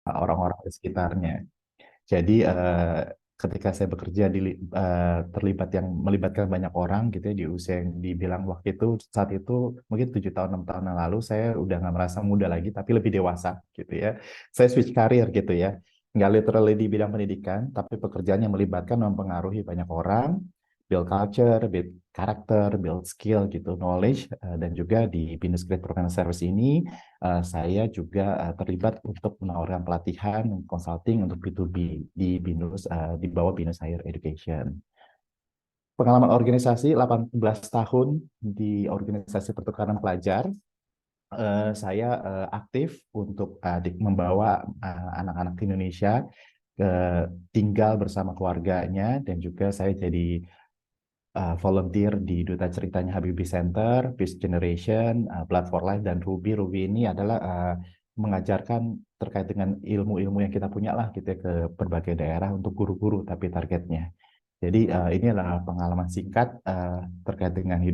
orang-orang di sekitarnya. Jadi ketika saya bekerja terlibat yang melibatkan banyak orang gitu ya di usia yang dibilang waktu itu saat itu mungkin 7 tahun 6 tahun yang lalu saya udah nggak merasa muda lagi tapi lebih dewasa gitu ya. Saya switch karir gitu ya. Nggak literally di bidang pendidikan tapi pekerjaan yang melibatkan mempengaruhi banyak orang, build culture, build karakter, build skill gitu, knowledge dan juga di Binus Great Professional Service ini saya juga terlibat untuk menawarkan pelatihan consulting untuk B2B di Binus di bawah Binus Higher Education. Pengalaman organisasi 18 tahun di organisasi pertukaran pelajar, saya aktif untuk membawa anak-anak Indonesia tinggal bersama keluarganya dan juga saya jadi volunteer di Duta Ceritanya Habibie Center, Peace Generation, Blood for Life, dan Ruby. Ruby ini adalah mengajarkan terkait dengan ilmu-ilmu yang kita punya lah gitu ya, ke berbagai daerah untuk guru-guru tapi targetnya. Jadi ini adalah pengalaman singkat terkait dengan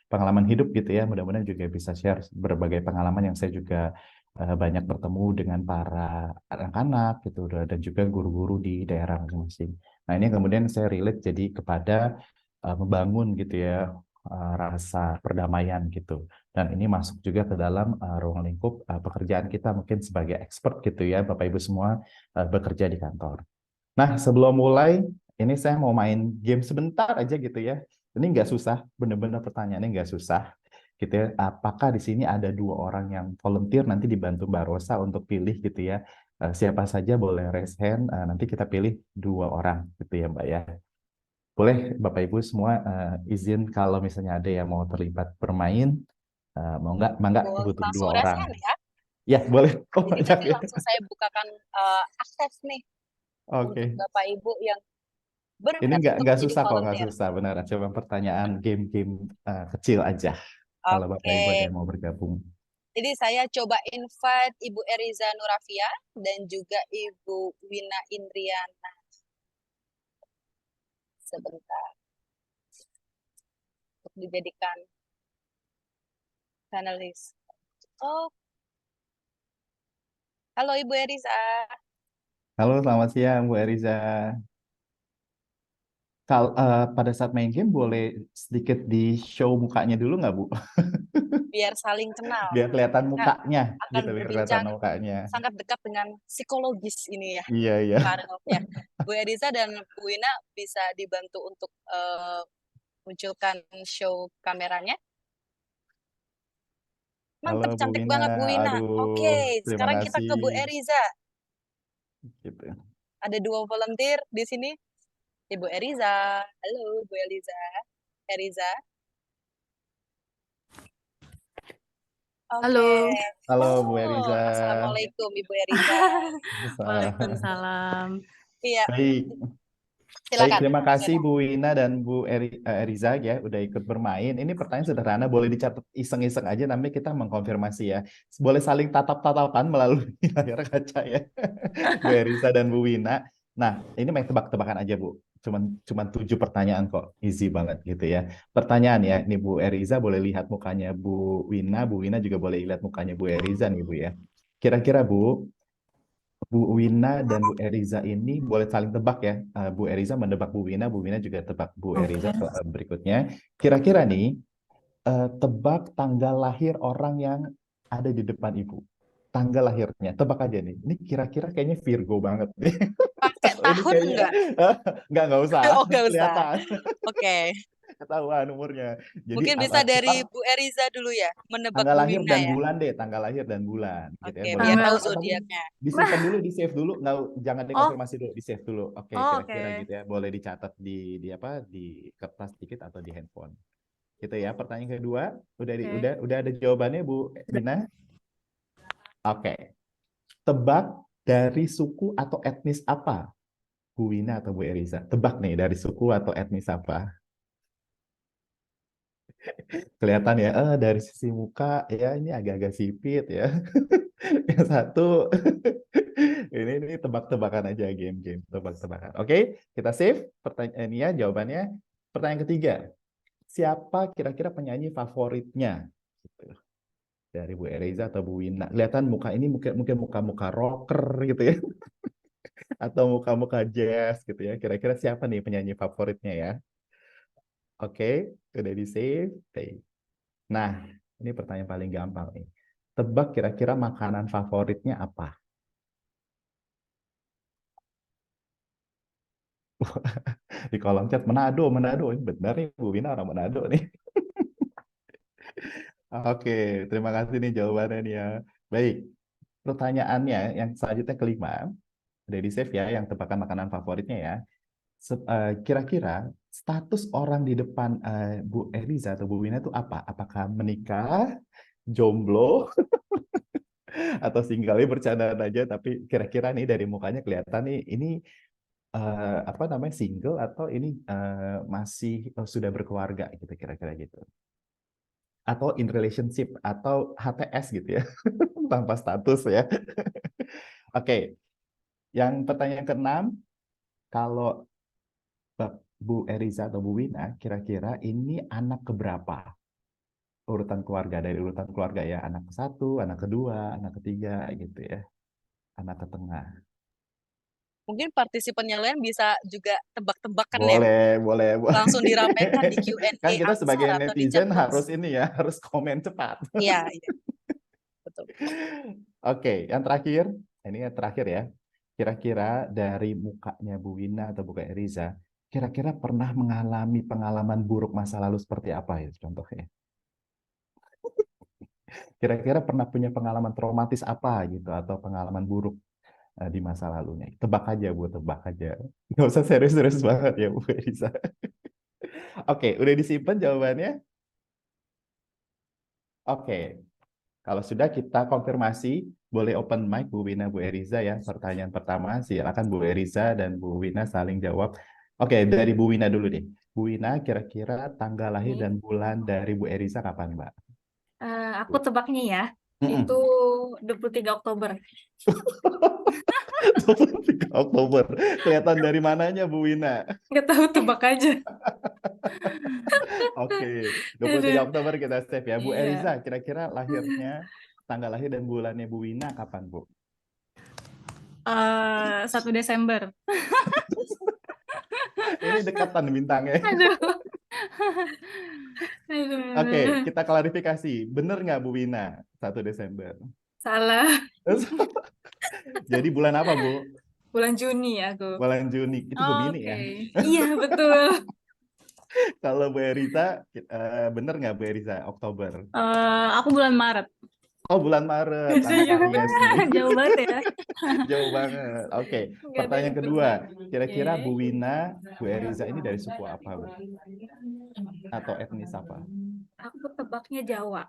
pengalaman hidup gitu ya. Mudah-mudahan juga bisa share berbagai pengalaman yang saya juga banyak bertemu dengan para anak-anak gitu dan juga guru-guru di daerah masing-masing. Nah ini kemudian saya relate jadi kepada membangun gitu ya rasa perdamaian gitu. Dan ini masuk juga ke dalam ruang lingkup pekerjaan kita mungkin sebagai expert gitu ya Bapak Ibu semua bekerja di kantor. Nah sebelum mulai ini saya mau main game sebentar aja gitu ya. Ini nggak susah, bener-bener pertanyaannya nggak susah gitu ya. Apakah di sini ada 2 orang yang volunteer nanti dibantu Mbak Rosa untuk pilih gitu ya. Siapa saja boleh raise hand, nanti kita pilih 2 orang gitu ya Mbak ya. Boleh Bapak Ibu semua izin kalau misalnya ada yang mau terlibat bermain, mau nggak butuh Langsung dua raise orang. hand ya. Ya boleh. Oh Jadi banyak nanti ya. langsung saya bukakan akses nih untuk Oke. Bapak Ibu yang Ini berminat untuk nggak menjadi susah kok, nggak volunteer. susah beneran. Coba pertanyaan game-game kecil aja. Kalau Bapak Ibu ada Oke. yang mau bergabung. Jadi saya coba invite Ibu Eriza Nurafia dan juga Ibu Wina Indriana sebentar untuk dijadikan panelis. Oh, halo Ibu Eriza. Halo, selamat siang Bu Eriza. Pada saat main game boleh sedikit di show mukanya dulu nggak Bu? Biar saling kenal. Biar kelihatan Kita mukanya, akan gitu, biar kelihatan berbincang mukanya. sangat dekat dengan psikologis ini ya. Iya, iya. Ya. Bu Eriza dan Bu Wina bisa dibantu untuk munculkan show kameranya. Halo Mantep, Bu cantik Wina, banget Bu Wina. aduh, Oke, terima sekarang kita kasih. ke Bu Eriza. Gitu. Ada 2 volunteer di sini. Ibu Eriza. Halo, Bu Eliza. Eriza. Halo. Oke. Halo Bu Oh, Eriza. Assalamualaikum Ibu Eriza. Waalaikumsalam. Iya, Baik, baik, silakan. terima kasih Silakan. Bu Wina dan Bu Eriza ya udah ikut bermain. Ini pertanyaan sederhana, boleh dicatat iseng-iseng aja, nanti kita mengkonfirmasi ya. Boleh saling tatap-tatapan melalui layar kaca ya, Bu Eriza dan Bu Wina. Nah, ini main tebak-tebakan aja Bu. Cuman 7 pertanyaan kok, easy banget gitu ya. Pertanyaan ya, ini Bu Eriza boleh lihat mukanya Bu Wina juga boleh lihat mukanya Bu Eriza nih Bu ya. Kira-kira Bu, Bu Wina dan Bu Eriza ini boleh saling tebak ya. Bu Eriza mendebak Bu Wina juga tebak Bu Eriza Oke. berikutnya. Kira-kira nih, tebak tanggal lahir orang yang ada di depan Ibu. Tanggal lahirnya, tebak aja nih. Ini kira-kira kayaknya Virgo banget nih. Pakai Atau ini tahun kayaknya, enggak? nggak usah, Oh, nggak usah. kelihatan, Oke. ketahuan umurnya. Jadi Mungkin apa, bisa kita dari Bu Eriza dulu ya, menebak tanggal Bu lahir Wina dan ya. bulan deh, tanggal lahir dan bulan, gitu ya. Oke, Boleh biar Tanggal tahu dicatat atau mungkin zodiaknya. disimpan dulu, di save dulu, nggak, jangan Oh, dikonfirmasi dulu, di save dulu. Oke, oh, kira-kira oke. gitu ya. Boleh dicatat di apa, di kertas dikit atau di handphone. Gitu ya. Pertanyaan kedua, Oke. udah ada jawabannya Bu Bina? Oke. Tebak dari suku atau etnis apa? Bu Wina atau Bu Eriza? Tebak nih dari suku atau etnis apa? Kelihatan ya, dari sisi muka ya ini agak-agak sipit ya. Yang satu ini tebak-tebakan aja, game-game tebak-tebakan. Oke, kita save pertanyaan ini ya jawabannya. Pertanyaan ketiga, siapa kira-kira penyanyi favoritnya? Gitu. Dari Bu Eriza atau Bu Wina. Kelihatan muka ini mungkin muka-muka rocker gitu ya. Atau muka-muka jazz gitu ya. Kira-kira siapa nih penyanyi favoritnya ya? Oke, udah di save. Oke. Nah, ini pertanyaan paling gampang nih. Tebak kira-kira makanan favoritnya apa? Di kolom chat Manado, Manado. Ini benar nih Bu Wina orang Manado nih. Oke, terima kasih nih jawabannya nih ya. Baik, pertanyaannya yang selanjutnya kelima. Udah di save ya, yang tebakan makanan favoritnya ya. Kira-kira status orang di depan Bu Eliza atau Bu Wina itu apa? Apakah menikah, jomblo, atau single? Ini bercandaan aja, tapi kira-kira nih dari mukanya kelihatan nih ini apa namanya single atau ini masih sudah berkeluarga gitu kira-kira gitu. Atau in relationship atau HTS gitu ya, tanpa status ya. Oke, yang pertanyaan keenam, kalau Bu Eriza atau Bu Wina, kira-kira ini anak keberapa? Urutan keluarga, dari urutan keluarga ya, anak ke satu, anak kedua, anak ketiga gitu ya, anak ke tengah. Mungkin partisipan yang lain bisa juga tebak-tebakan ya. Boleh, boleh, boleh. Langsung diramaikan di Kan Q&A kita sebagai answer atau di chat netizen harus box. ini ya, harus komen cepat. Iya, iya, betul. Oke, yang terakhir, ini yang terakhir ya. Kira-kira dari mukanya Bu Wina atau Bu Eriza, kira-kira pernah mengalami pengalaman buruk masa lalu seperti apa ya contohnya? Kira-kira pernah punya pengalaman traumatis apa gitu atau pengalaman buruk di masa lalunya? Tebak aja Bu, tebak aja. Nggak usah serius-serius banget ya Bu Eriza. Oke, udah disimpan jawabannya? Oke, kalau sudah kita konfirmasi, boleh open mic Bu Wina, Bu Eriza ya. Pertanyaan pertama, silakan Bu Eriza dan Bu Wina saling jawab. Oke, dari Bu Wina dulu deh. Bu Wina, kira-kira tanggal lahir Oke. dan bulan dari Bu Eriza kapan, Mbak? Aku tebaknya ya, itu 23 Oktober. 23 Oktober. Kelihatan dari mananya, Bu Wina? Nggak tahu, tebak aja. Oke, 23 Aduh. Oktober kita save ya. Bu Iya. Eriza, kira-kira lahirnya, tanggal lahir dan bulannya Bu Wina kapan, Bu? 1 Desember. Ini dekatan bintangnya. Aduh. Aduh. Oke, kita klarifikasi. Bener nggak Bu Wina? 1 Desember. Salah. Jadi bulan apa, Bu? Bulan Juni aku. Bulan Juni. Itu Gemini Oke. ya. Iya, betul. Kalau Bu Eriza, bener nggak Bu Eriza? Oktober. Aku bulan Maret. Oh, bulan Maret. Anak Iya, Aries nih. jauh banget ya. Jauh banget. Oke, Nggak ada pertanyaan yang kedua. berbeda. Kira-kira Oke. Bu Wina, Bu Eriza ini dari suku apa, Bu? Atau etnis apa? Aku tebaknya Jawa.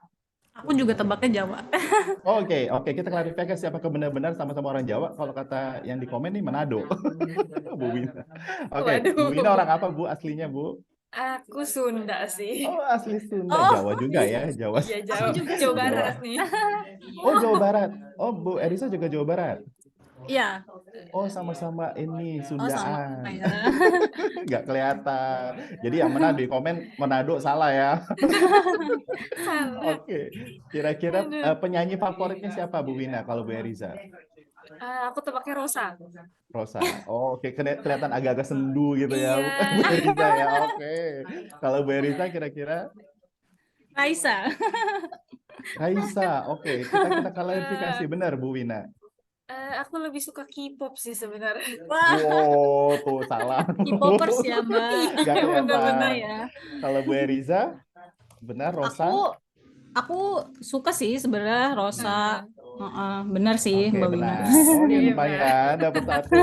Aku juga tebaknya Jawa. Oke, oke. Kita klarifikasi apakah benar-benar sama-sama orang Jawa. Kalau kata yang di komen nih Manado. Bu Wina. Oke, Bu Wina Waduh. orang apa, Bu? Aslinya, Bu? Aku Sunda sih. Oh, asli Sunda. Oh, Jawa juga ya, Jawa. iya, Aku Jawa. juga Jawa Sunda. Barat nih. Oh, Jawa Barat. Oh, Bu Erisa juga Jawa Barat. Iya. Oh, sama-sama ini Oh, sama Sundaan. ya. Nggak kelihatan. Jadi yang mana di komen Manado salah ya. Salah. Oke. Kira-kira Aduh. penyanyi favoritnya siapa Bu Wina kalau Bu Eriza? Aku tebaknya Rosa. Rosa. Oh, oke. Kelihatan agak-agak sendu gitu ya Iya. Bu Eriza ya. Oke. Kalau Bu Eriza kira-kira Raisa. Raisa. Oke, kita klarifikasi benar Bu Wina. Aku lebih suka K-pop sih sebenarnya. Wah, Wow, tuh salah. K-popers ya, Mbak. Nggak Bener-bener kelihatan. ya. Kalau Bu Eriza, benar Rosa? Aku suka sih sebenarnya Rosa. Benar Oke, sih Mbak Wina. benar. Oh, ya Iya, lumayan, dapat satu.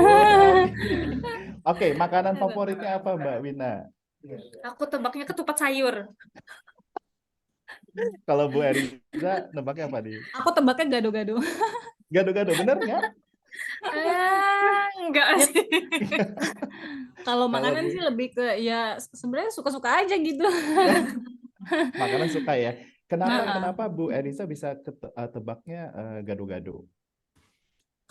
Oke, makanan favoritnya apa Mbak Wina? Aku tebaknya ketupat sayur. Kalau Bu Eriza, nebaknya apa nih? Aku tebaknya gado-gado. Gado-gado, bener nggak? Enggak sih. Kalau Kalau makanan Bu- sih lebih ke ya sebenarnya suka-suka aja gitu. Makanan suka ya. Kenapa Nah, kenapa Bu Eriza bisa tebaknya gado-gado?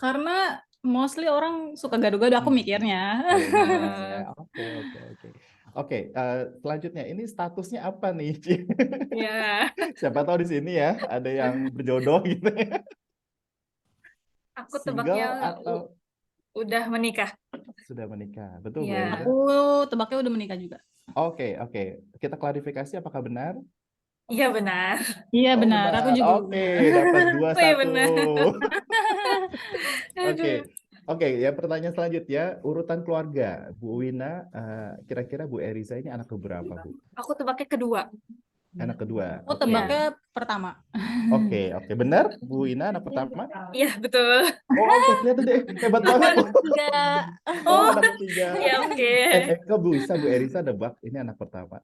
karena mostly orang suka gado-gado aku mikirnya. Kayaknya ya. Oke, oke, oke. Oke, selanjutnya ini statusnya apa nih? Ya, Siapa tahu di sini ya ada yang berjodoh gitu ya. aku Single tebaknya atau udah menikah. sudah menikah? Betul Bu Ya, Eliza? Aku tebaknya udah menikah juga. Oke, oke. Kita klarifikasi apakah benar? iya benar. Iya Oh benar, aku benar. juga Oke, udah. dapat dua Oh iya satu. benar. Oke. Aduh. Oke, ya pertanyaan selanjutnya, urutan keluarga. Bu Wina, kira-kira Bu Eriza ini anak keberapa, Bu? Aku tebaknya kedua. Anak kedua. Aku Oke. Ya. tebaknya pertama. Oke, oke. Benar, Bu Wina anak pertama? Iya, betul. Oh, oke. Kelihatan deh. Hebat banget. Enggak. Oh, Oh, anak ketiga. ya oke. Kok bisa Bu Eriza nebak ini anak pertama?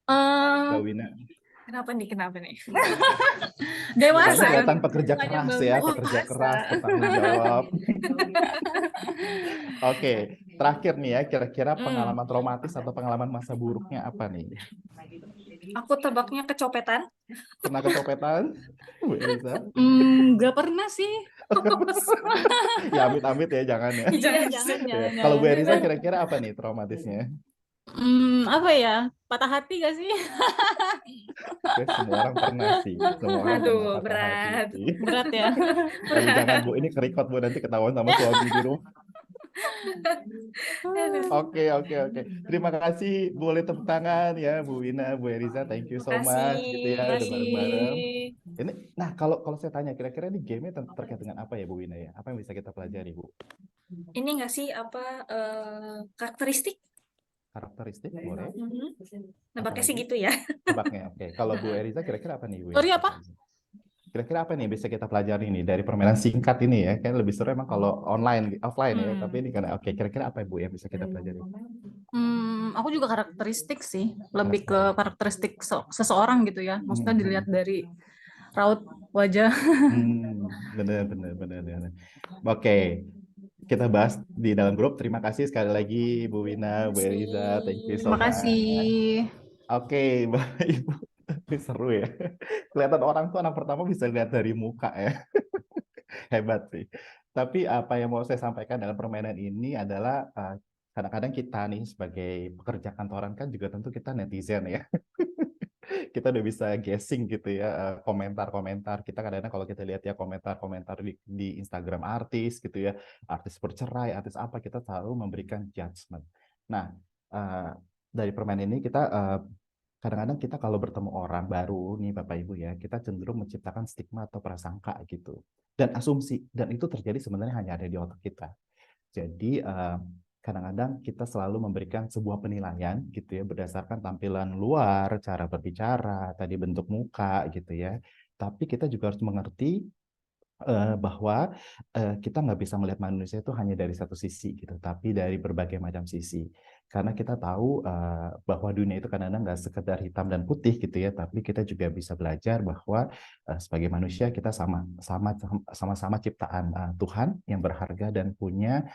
Eh, Mbak Wina. Kenapa nih? Kenapa nih? dewasa. Mukanya kelihatan pekerja Mukanya keras ya, bagus. pekerja Dewasa. keras, bertanggung jawab. Oke, terakhir nih ya, kira-kira pengalaman traumatis atau pengalaman masa buruknya apa nih? Aku tebaknya kecopetan. Pernah kecopetan, Bu Eliza? Nggak pernah sih. Ya amit-amit ya, jangan ya. Jangan. Jangan, Ya. jangan, Kalau Bu jangan. Eliza kira-kira apa nih traumatisnya? Apa ya? Patah hati gak sih? Oke, semua orang pernah sih, semua orang Aduh, pernah patah hati berat. sih. Berat ya. Tapi jangan Bu, ini kerikot Bu, nanti ketahuan sama suami di rumah. Aduh. Oke, oke, oke. Terima kasih, boleh tepuk tangan ya Bu Wina, Bu Eriza, thank you so much gitu ya, udah Makasih. bareng-bareng. Ini, nah kalau saya tanya, kira-kira ini game-nya terkait dengan apa ya Bu Wina ya? Apa yang bisa kita pelajari Bu? Ini nggak sih apa karakteristik? Karakteristik, boleh? Nebaknya sih Apalagi? gitu ya. Tebaknya, oke. Kalau Bu Eriza kira-kira apa nih Bu? Sorry, apa? Kira-kira apa nih bisa kita pelajari nih dari permainan singkat ini ya? Kan lebih seru emang kalau online, offline ya. Tapi ini karena oke, kira-kira apa Bu yang bisa kita pelajari? Aku juga karakteristik sih, lebih ke karakteristik seseorang gitu ya. Maksudnya dilihat dari raut wajah. Benar, benar, benar, benar. Oke, kita bahas di dalam grup. Terima kasih sekali lagi Bu Wina, Bu Eliza, thank you so Terima much. kasih. Oke, Bapak Ibu, ini seru ya. Kelihatan orang tuh anak pertama bisa lihat dari muka ya. Hebat sih. Tapi apa yang mau saya sampaikan dalam permainan ini adalah kadang-kadang kita nih sebagai pekerja kantoran kan juga tentu kita netizen ya. Kita udah bisa guessing gitu ya, komentar-komentar. Kita kadang-kadang kalau kita lihat ya komentar-komentar di Instagram artis gitu ya, artis bercerai, artis apa, kita selalu memberikan judgement. Nah, dari permainan ini kita kadang-kadang kita kalau bertemu orang baru nih Bapak Ibu ya, kita cenderung menciptakan stigma atau prasangka gitu. Dan asumsi, dan itu terjadi sebenarnya hanya ada di otak kita. Jadi kadang-kadang kita selalu memberikan sebuah penilaian gitu ya berdasarkan tampilan luar, cara berbicara, tadi bentuk muka gitu ya. Tapi kita juga harus mengerti bahwa kita nggak bisa melihat manusia itu hanya dari satu sisi gitu, tapi dari berbagai macam sisi. Karena kita tahu bahwa dunia itu kadang-kadang nggak sekedar hitam dan putih gitu ya, tapi kita juga bisa belajar bahwa sebagai manusia kita sama-sama ciptaan Tuhan yang berharga dan punya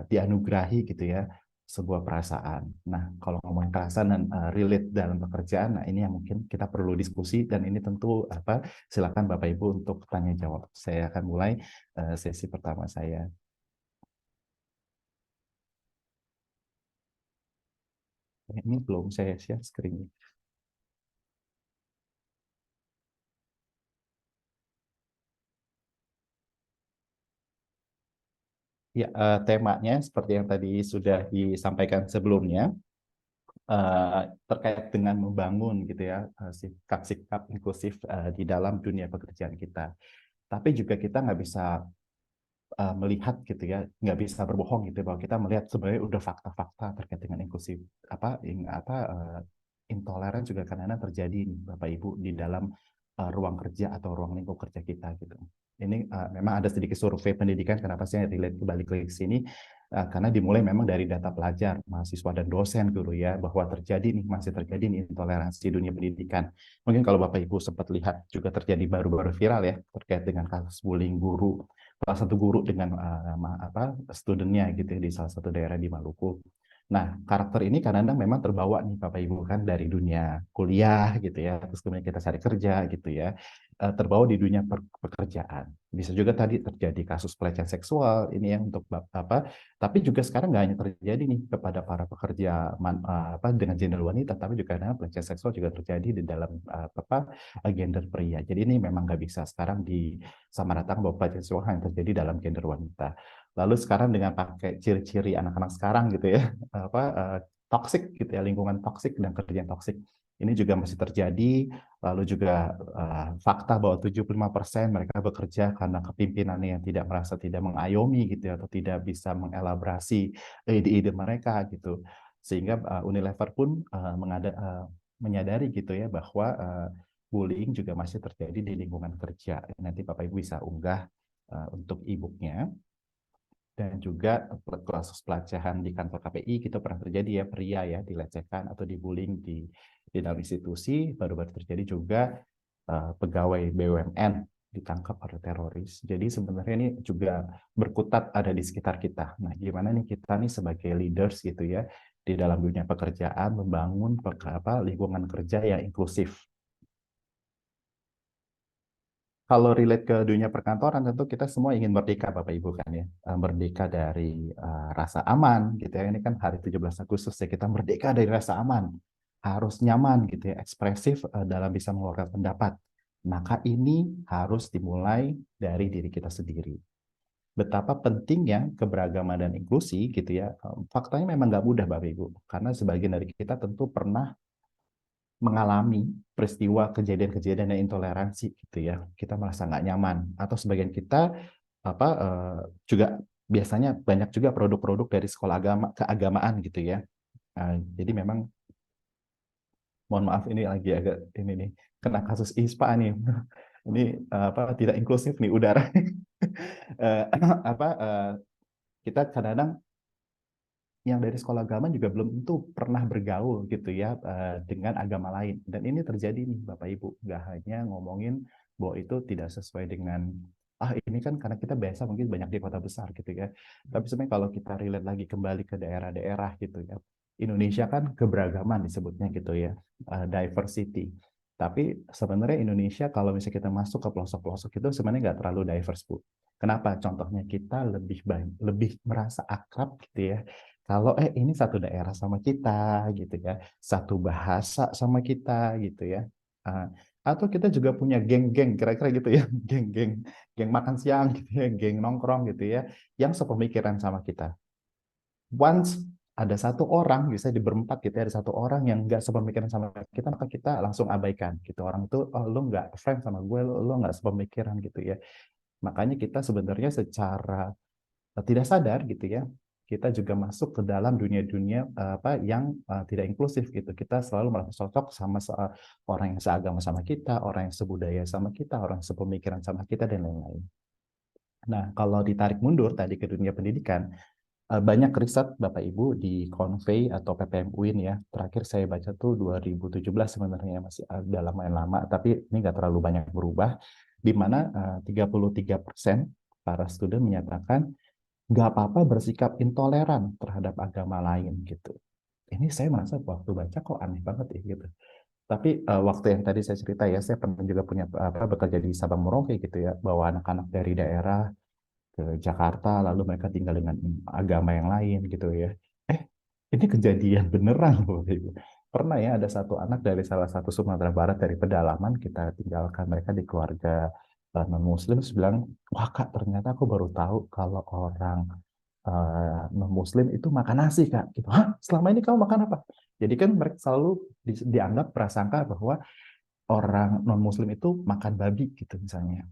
dianugerahi gitu ya sebuah perasaan. Nah, kalau ngomongin perasaan dan relate dalam pekerjaan, nah ini yang mungkin kita perlu diskusi dan ini tentu silakan Bapak Ibu untuk tanya jawab. Saya akan mulai sesi pertama saya. Ini belum saya share screen. Ya, temanya seperti yang tadi sudah disampaikan sebelumnya, terkait dengan membangun gitu ya sikap-sikap inklusif di dalam dunia pekerjaan kita. Tapi juga kita nggak bisa melihat gitu ya, nggak bisa berbohong gitu bahwa kita melihat sebenarnya udah fakta-fakta terkait dengan inklusif intoleran juga kadang-kadang terjadi nih Bapak Ibu di dalam ruang kerja atau ruang lingkup kerja kita gitu. Ini memang ada sedikit survei pendidikan, kenapa saya relate balik ke sini, karena dimulai memang dari data pelajar, mahasiswa dan dosen guru ya, bahwa masih terjadi nih intoleransi di dunia pendidikan. Mungkin kalau Bapak Ibu sempat lihat juga terjadi baru-baru viral ya terkait dengan kasus bullying guru, salah satu guru dengan studentnya gitu ya, di salah satu daerah di Maluku. Nah, karakter ini kadang-kadang memang terbawa nih Bapak Ibu kan dari dunia kuliah gitu ya, terus kemudian kita cari kerja gitu ya, terbawa di dunia pekerjaan. Bisa juga tadi terjadi kasus pelecehan seksual ini yang untuk apa, tapi juga sekarang nggak hanya terjadi nih kepada para pekerja apa dengan gender wanita, tapi juga kadang pelecehan seksual juga terjadi di dalam apa gender pria. Jadi ini memang nggak bisa sekarang disamaratakan bahwa pelecehan seksual hanya terjadi dalam gender wanita. Lalu sekarang dengan pakai ciri-ciri anak-anak sekarang gitu ya, apa toxic gitu ya, lingkungan toxic dan kerjaan toxic ini juga masih terjadi. Lalu juga fakta bahwa 75% mereka bekerja karena kepimpinan yang tidak merasa tidak mengayomi gitu ya, atau tidak bisa mengelaborasi ide-ide mereka gitu, sehingga Unilever pun menyadari gitu ya bahwa bullying juga masih terjadi di lingkungan kerja. Nanti Bapak Ibu bisa unggah untuk e-booknya. Dan juga kasus pelecehan di kantor KPI kita pernah terjadi ya, pria ya dilecehkan atau dibullying di dalam institusi. Baru-baru terjadi juga pegawai BUMN ditangkap oleh teroris. Jadi sebenarnya ini juga berkutat ada di sekitar kita. Nah, gimana nih kita nih sebagai leaders gitu ya di dalam dunia pekerjaan membangun lingkungan kerja yang inklusif. Kalau relate ke dunia perkantoran, tentu kita semua ingin merdeka, Bapak Ibu kan ya. Merdeka dari rasa aman, gitu ya. Ini kan hari 17 Agustus ya, kita merdeka dari rasa aman. Harus nyaman, gitu ya, ekspresif dalam bisa mengeluarkan pendapat. Maka ini harus dimulai dari diri kita sendiri. Betapa pentingnya keberagaman dan inklusi, gitu ya. Faktanya memang nggak mudah, Bapak Ibu. Karena sebagian dari kita tentu pernah mengalami peristiwa kejadian-kejadian yang intoleransi gitu ya, kita merasa nggak nyaman, atau sebagian kita juga biasanya banyak juga produk-produk dari sekolah keagamaan gitu ya. Jadi memang mohon maaf ini lagi agak ini nih kena kasus ISPA nih. Ini tidak inklusif nih udara. Kita kadang-kadang yang dari sekolah agama juga belum tentu pernah bergaul gitu ya dengan agama lain, dan ini terjadi nih Bapak Ibu, nggak hanya ngomongin bahwa itu tidak sesuai dengan ini kan karena kita biasa mungkin banyak di kota besar gitu ya, tapi sebenarnya kalau kita relate lagi kembali ke daerah-daerah gitu ya, Indonesia kan keberagaman disebutnya gitu ya, diversity, tapi sebenarnya Indonesia kalau misalnya kita masuk ke pelosok-pelosok itu sebenarnya nggak terlalu diverse Bu. Kenapa? Contohnya kita lebih merasa akrab gitu ya kalau ini satu daerah sama kita gitu ya, satu bahasa sama kita gitu ya. Atau kita juga punya geng-geng kira-kira gitu ya, geng-geng, geng makan siang gitu ya, geng nongkrong gitu ya, yang sepemikiran sama kita. Once ada satu orang, bisa di berempat gitu ya, ada satu orang yang nggak sepemikiran sama kita, maka kita langsung abaikan gitu. Orang itu, oh lu nggak friend sama gue, lu nggak sepemikiran gitu ya. Makanya kita sebenarnya secara tidak sadar gitu ya, kita juga masuk ke dalam dunia-dunia yang tidak inklusif gitu. Kita selalu merasa cocok sama orang yang seagama sama kita, orang yang sebudaya sama kita, orang yang sepemikiran sama kita, dan lain-lain. Nah, kalau ditarik mundur tadi ke dunia pendidikan, banyak riset Bapak Ibu di Convey atau PPM UIN ya. Terakhir saya baca tuh 2017 sebenarnya, masih udah lumayan lama, tapi ini nggak terlalu banyak berubah, di mana 33% para student menyatakan nggak apa-apa bersikap intoleran terhadap agama lain gitu. Ini saya merasa waktu baca kok aneh banget ya gitu. Tapi waktu yang tadi saya cerita ya, saya pernah juga punya bekerja di Sabang Merauke gitu ya, bawa anak-anak dari daerah ke Jakarta, lalu mereka tinggal dengan agama yang lain gitu ya. Ini kejadian beneran loh Ibu. Pernah ya ada satu anak dari salah satu Sumatera Barat dari pedalaman, kita tinggalkan mereka di keluarga non-Muslim, bilang, wah Kak ternyata aku baru tahu kalau orang non-Muslim itu makan nasi Kak. Gitu. Hah? Selama ini kamu makan apa? Jadi kan mereka selalu dianggap prasangka bahwa orang non-Muslim itu makan babi gitu misalnya.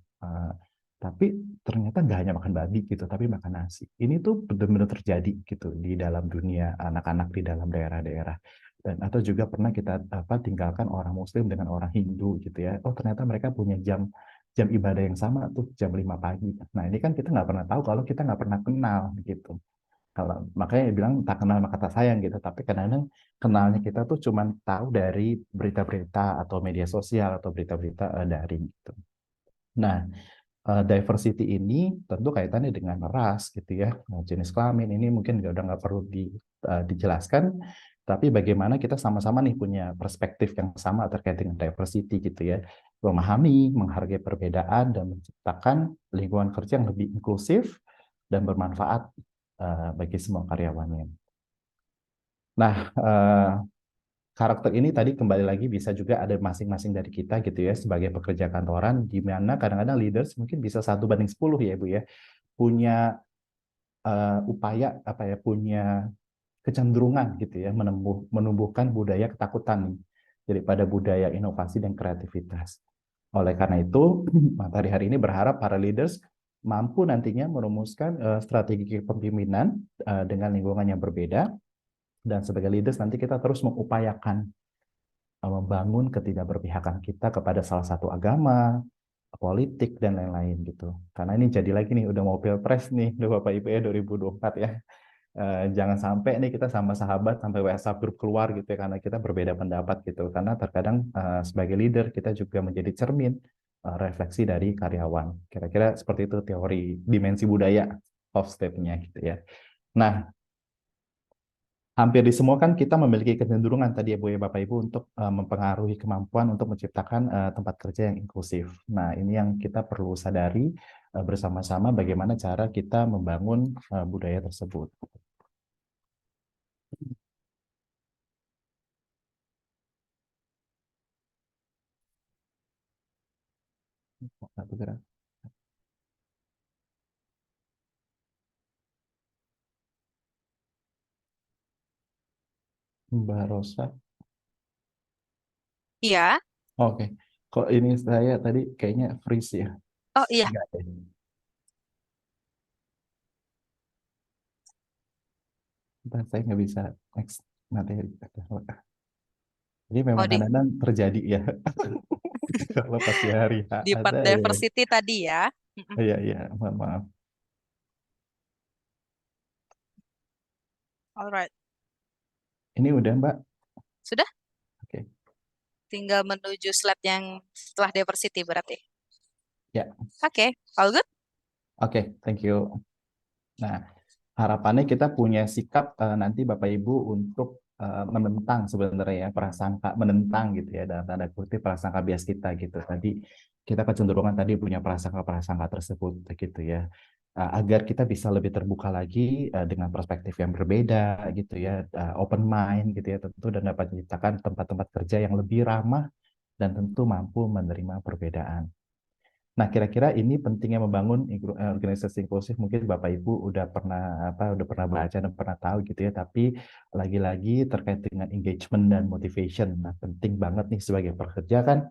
Tapi ternyata nggak hanya makan babi gitu, tapi makan nasi. Ini tuh benar-benar terjadi gitu di dalam dunia anak-anak di dalam daerah-daerah. Dan atau juga pernah kita tinggalkan orang Muslim dengan orang Hindu gitu ya. Oh ternyata mereka punya jam jam ibadah yang sama tuh jam 5 pagi. Nah ini kan kita nggak pernah tahu kalau kita nggak pernah kenal gitu. Kalau makanya bilang tak kenal maka tak sayang gitu, tapi kadang-kadang kenalnya kita tuh cuma tahu dari berita-berita atau media sosial atau berita-berita daring gitu. Nah, diversity ini tentu kaitannya dengan ras gitu ya, jenis kelamin ini mungkin udah nggak perlu dijelaskan, tapi bagaimana kita sama-sama nih punya perspektif yang sama terkait dengan diversity gitu ya, memahami, menghargai perbedaan dan menciptakan lingkungan kerja yang lebih inklusif dan bermanfaat bagi semua karyawannya. Nah, karakter ini tadi kembali lagi bisa juga ada masing-masing dari kita gitu ya sebagai pekerja kantoran, di mana kadang-kadang leaders mungkin bisa 1:10 ya Bu ya, punya upaya apa ya, punya kecenderungan gitu ya menumbuhkan budaya ketakutan nih daripada budaya inovasi dan kreativitas. Oleh karena itu, Matahari hari ini berharap para leaders mampu nantinya merumuskan strategi kepemimpinan dengan lingkungan yang berbeda, dan sebagai leaders nanti kita terus mengupayakan membangun ketidakberpihakan kita kepada salah satu agama, politik, dan lain-lain gitu. Karena ini jadi lagi nih, udah mau pilpres nih, Bapak Ibu ya 2024 ya. Jangan sampai nih kita sama sahabat sampai WhatsApp grup keluar gitu ya, karena kita berbeda pendapat gitu. Karena terkadang sebagai leader kita juga menjadi cermin refleksi dari karyawan. Kira-kira seperti itu teori dimensi budaya of step-nya gitu ya. Nah, hampir di semua kan kita memiliki kecenderungan tadi ya Bu ya Bapak Ibu untuk mempengaruhi kemampuan untuk menciptakan tempat kerja yang inklusif. Nah, ini yang kita perlu sadari bersama-sama bagaimana cara kita membangun budaya tersebut. Nggak bergerak. Mbak Rosa. Iya. Oke. Kok ini saya tadi kayaknya freeze ya? Oh iya. Enggak ya? Bentar, saya nggak bisa next materi. Jadi Oh memang di kadang-kadang terjadi ya. Kalau pasti hari H di part ada ya. diversity tadi ya. Mm-mm. Iya, iya, mohon maaf. Alright. Ini udah Mbak? Sudah? Oke. Tinggal menuju slide yang setelah diversity berarti. Ya, Oke, all good? oke, thank you. Nah, harapannya kita punya sikap nanti Bapak Ibu untuk menentang sebenarnya ya, prasangka menentang gitu ya, dalam tanda kutip prasangka bias kita gitu. Tadi kita kecenderungan tadi punya prasangka-prasangka tersebut gitu ya. Agar kita bisa lebih terbuka lagi dengan perspektif yang berbeda gitu ya, open mind gitu ya tentu, dan dapat menciptakan tempat-tempat kerja yang lebih ramah dan tentu mampu menerima perbedaan. Nah, kira-kira ini pentingnya membangun organisasi inklusif. Mungkin Bapak Ibu udah pernah baca dan pernah tahu gitu ya. Tapi lagi-lagi terkait dengan engagement dan motivation. Nah, penting banget nih sebagai pekerja kan.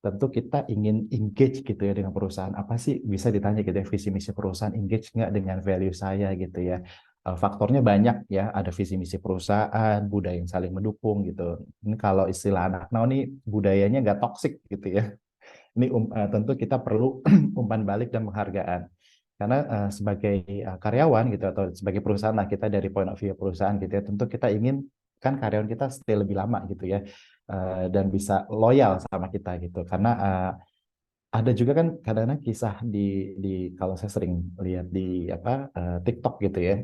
Tentu kita ingin engage gitu ya dengan perusahaan. Apa sih bisa ditanya gitu ya, visi misi perusahaan engage nggak dengan value saya gitu ya. Faktornya banyak ya. Ada visi misi perusahaan, budaya yang saling mendukung gitu. Ini kalau istilah anak now nih budayanya nggak toxic gitu ya. Ini tentu kita perlu umpan balik dan penghargaan. Karena sebagai karyawan gitu atau sebagai perusahaan lah, kita dari point of view perusahaan gitu ya, tentu kita ingin kan karyawan kita stay lebih lama gitu ya, dan bisa loyal sama kita gitu. Karena ada juga kan kadang-kadang kisah di kalau saya sering lihat di TikTok gitu ya,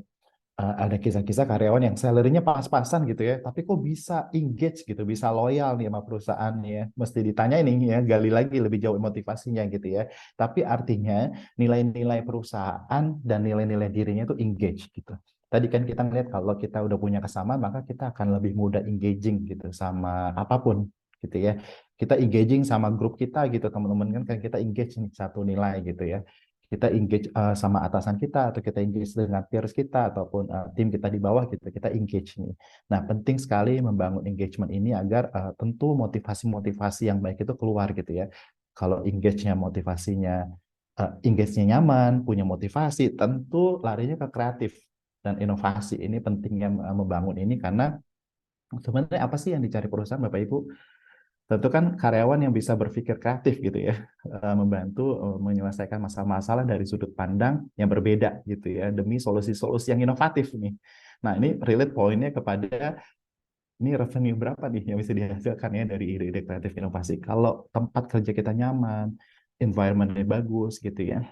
ada kisah-kisah karyawan yang salary-nya pas-pasan gitu ya, tapi kok bisa engage gitu, bisa loyal nih sama perusahaan nih ya. Mesti ditanya ini ya, gali lagi lebih jauh motivasinya gitu ya. Tapi artinya nilai-nilai perusahaan dan nilai-nilai dirinya itu engage gitu. Tadi kan kita ngeliat kalau kita udah punya kesamaan, maka kita akan lebih mudah engaging gitu sama apapun gitu ya. Kita engaging sama grup kita gitu, teman-teman kan kita engage nih satu nilai gitu ya, kita engage sama atasan kita, atau kita engage dengan peers kita, ataupun tim kita di bawah gitu, kita engage nih. Nah, penting sekali membangun engagement ini agar tentu motivasi-motivasi yang baik itu keluar gitu ya. Kalau engage-nya nyaman, punya motivasi, tentu larinya ke kreatif dan inovasi. Ini pentingnya membangun ini, karena sebenarnya apa sih yang dicari perusahaan Bapak Ibu? Tentu kan karyawan yang bisa berpikir kreatif gitu ya, membantu menyelesaikan masalah-masalah dari sudut pandang yang berbeda gitu ya, demi solusi-solusi yang inovatif nih. Nah, ini relate poinnya kepada ini revenue berapa nih yang bisa dihasilkan ya dari ide-ide kreatif inovasi. Kalau tempat kerja kita nyaman, environment-nya bagus gitu ya,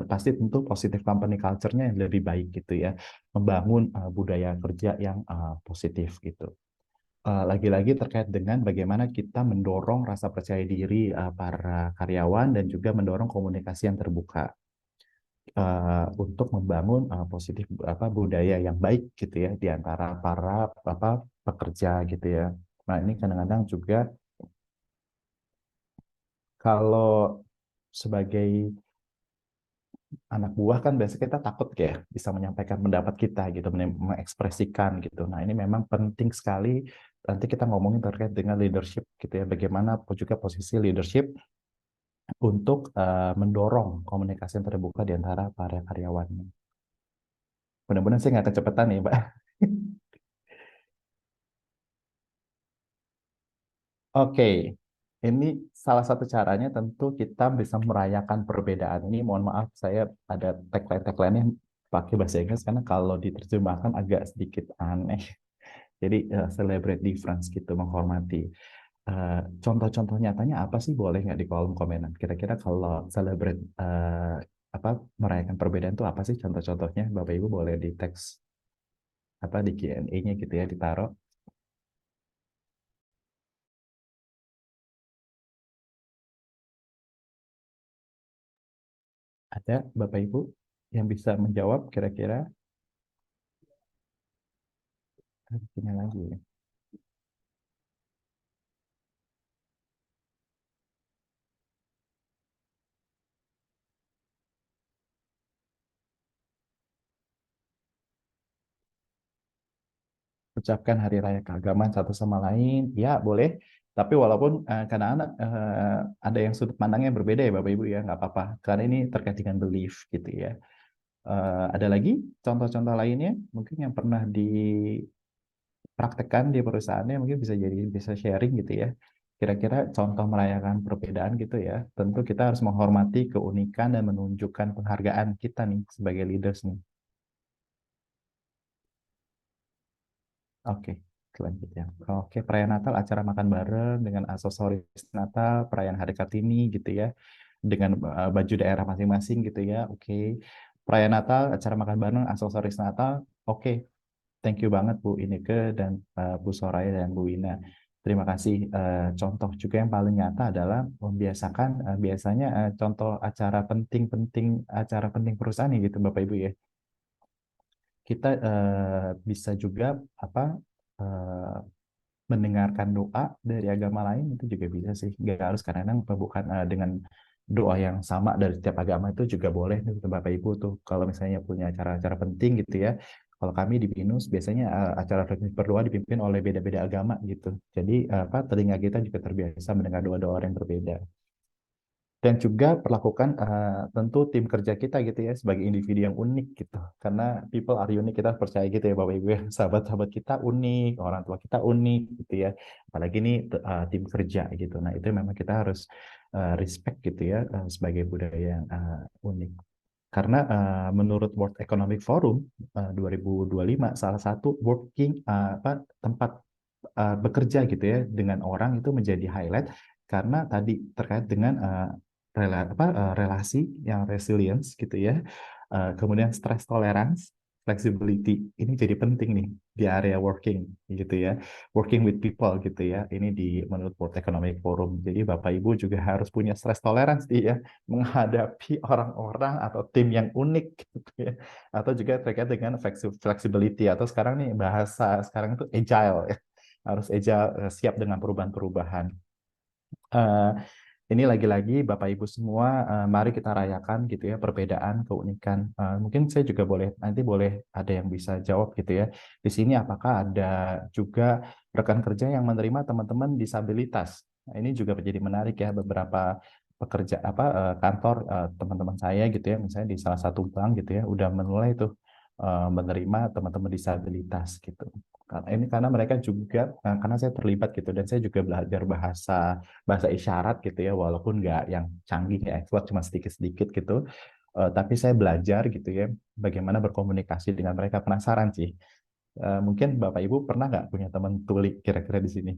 pasti tentu positif company culture-nya yang lebih baik gitu ya, membangun budaya kerja yang positif gitu. Lagi-lagi terkait dengan bagaimana kita mendorong rasa percaya diri para karyawan dan juga mendorong komunikasi yang terbuka untuk membangun positif budaya yang baik gitu ya di antara para pekerja gitu ya. Nah, ini kadang-kadang juga kalau sebagai anak buah kan biasanya kita takut ya bisa menyampaikan pendapat kita gitu, mengekspresikan gitu. Nah, ini memang penting sekali nanti kita ngomongin terkait dengan leadership gitu ya, bagaimana juga posisi leadership untuk mendorong komunikasi yang terbuka di antara para karyawan. Mudah-mudahan saya nggak kecepatan nih, Mbak. Oke, ini salah satu caranya tentu kita bisa merayakan perbedaan. Ini mohon maaf saya ada tagline-tagline yang pakai bahasa Inggris karena kalau diterjemahkan agak sedikit aneh. Jadi celebrate difference gitu, menghormati. Contoh-contoh nyatanya apa sih, boleh nggak di kolom komentar? Kira-kira kalau celebrate merayakan perbedaan itu apa sih contoh-contohnya? Bapak Ibu boleh di teks di Q&A-nya gitu ya, ditaruh. Ada Bapak Ibu yang bisa menjawab kira-kira? Ini lagi ya. Ucapkan hari raya keagamaan satu sama lain, ya boleh. Tapi walaupun kadang-kadang ada yang sudut pandangnya berbeda ya Bapak Ibu ya, nggak apa-apa. Karena ini terkait dengan belief gitu ya. Ada lagi contoh-contoh lainnya mungkin yang pernah dipraktekkan di perusahaannya, mungkin bisa sharing gitu ya. Kira-kira contoh merayakan perbedaan gitu ya. Tentu kita harus menghormati keunikan dan menunjukkan penghargaan kita nih sebagai leaders nih. Oke, selanjutnya. Oke, perayaan Natal, acara makan bareng dengan aksesoris Natal, perayaan Hari Kartini gitu ya, dengan baju daerah masing-masing gitu ya. Oke, perayaan Natal, acara makan bareng, aksesoris Natal. Oke, thank you banget Bu Ineke dan Bu Soraya dan Bu Wina. Terima kasih. Contoh juga yang paling nyata adalah membiasakan biasanya contoh acara penting perusahaan nih gitu Bapak Ibu ya. Kita bisa juga eh, mendengarkan doa dari agama lain itu juga bisa sih. Nggak harus kadang-kadang bukan dengan doa yang sama dari setiap agama, itu juga boleh nih Bapak Ibu tuh kalau misalnya punya acara-acara penting gitu ya. Kalau kami di BINUS biasanya acara berdoa dipimpin oleh beda-beda agama gitu. Jadi telinga kita juga terbiasa mendengar doa-doa yang berbeda. Dan juga perlakukan tentu tim kerja kita gitu ya sebagai individu yang unik gitu, karena people are unique, kita percaya gitu ya Bapak Ibu ya, sahabat-sahabat kita unik, orang tua kita unik gitu ya, apalagi ini tim kerja gitu. Nah, itu memang kita harus respect gitu ya sebagai budaya yang unik, karena menurut World Economic Forum 2025 salah satu tempat bekerja gitu ya dengan orang itu menjadi highlight karena tadi terkait dengan relasi yang resilience gitu ya. Kemudian stress tolerance, flexibility ini jadi penting nih di area working gitu ya, working with people gitu ya. Ini di menurut World Economic Forum. Jadi Bapak Ibu juga harus punya stress tolerance ya menghadapi orang-orang atau tim yang unik gitu ya. Atau juga terkait dengan flexibility, atau sekarang nih bahasa sekarang itu agile ya. Harus agile, siap dengan perubahan-perubahan. Eh, ini lagi-lagi Bapak Ibu semua, mari kita rayakan gitu ya perbedaan, keunikan. Mungkin saya juga boleh ada yang bisa jawab gitu ya. Di sini apakah ada juga rekan kerja yang menerima teman-teman disabilitas? Nah, ini juga menjadi menarik ya, beberapa pekerja kantor teman-teman saya gitu ya, misalnya di salah satu bank gitu ya, udah mulai tuh menerima teman-teman disabilitas gitu. Karena mereka juga karena saya terlibat gitu, dan saya juga belajar bahasa isyarat gitu ya, walaupun nggak yang canggih ya, expert, cuma sedikit-sedikit gitu. Tapi saya belajar gitu ya, bagaimana berkomunikasi dengan mereka. Penasaran sih. Mungkin Bapak Ibu pernah nggak punya teman tuli kira-kira di sini?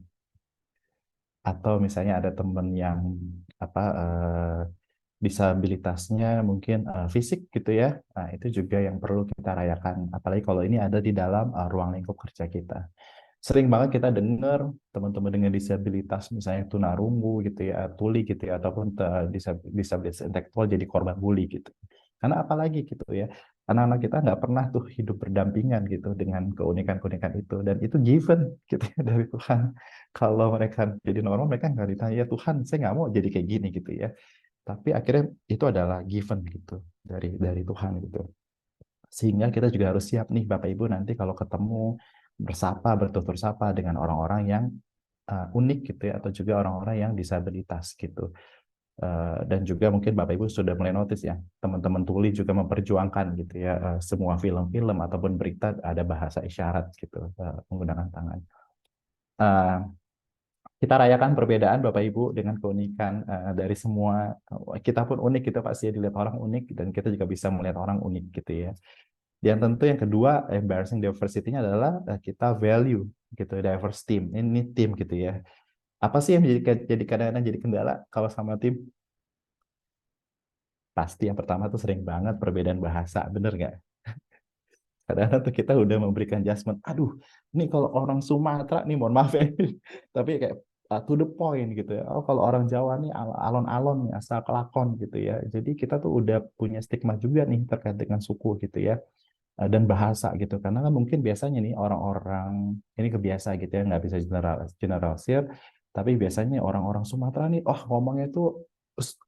Atau misalnya ada teman yang apa disabilitasnya mungkin fisik gitu ya. Nah, itu juga yang perlu kita rayakan. Apalagi kalau ini ada di dalam ruang lingkup kerja kita. Sering banget kita dengar teman-teman dengan disabilitas, misalnya tunarungu gitu ya, tuli gitu ya, ataupun disabilitas intelektual jadi korban bully gitu. Karena apalagi gitu ya, anak-anak kita nggak pernah tuh hidup berdampingan gitu dengan keunikan-keunikan itu, dan itu given gitu ya dari Tuhan. Kalau mereka jadi normal, mereka nggak ditanya, ya Tuhan, saya nggak mau jadi kayak gini gitu ya. Tapi akhirnya itu adalah given gitu dari Tuhan gitu. Sehingga kita juga harus siap nih Bapak Ibu nanti kalau ketemu bertutur sapa dengan orang-orang yang unik gitu ya, atau juga orang-orang yang disabilitas gitu. Dan juga mungkin Bapak Ibu sudah mulai notice ya, teman-teman tuli juga memperjuangkan gitu ya, semua film-film ataupun berita ada bahasa isyarat gitu, menggunakan tangan. Kita rayakan perbedaan Bapak Ibu dengan keunikan dari semua. Kita pun unik, kita pasti dilihat orang unik, dan kita juga bisa melihat orang unik gitu ya. Dan tentu yang kedua, embarrassing diversity-nya adalah kita value gitu, diverse team. Ini tim gitu ya. Apa sih yang jadi kadang-kadang jadi kendala kalau sama tim? Pasti yang pertama tuh sering banget perbedaan bahasa, bener nggak? Kadang-kadang tuh kita udah memberikan judgement, aduh, ini kalau orang Sumatera nih, mohon maaf ya, tapi kayak to the point gitu ya. Oh, kalau orang Jawa nih alon-alon nih, asal kelakon gitu ya. Jadi kita tuh udah punya stigma juga nih terkait dengan suku gitu ya, dan bahasa gitu. Karena kan mungkin biasanya nih orang-orang ini kebiasa gitu ya, nggak bisa generalisir, tapi biasanya orang-orang Sumatera nih, oh ngomongnya tuh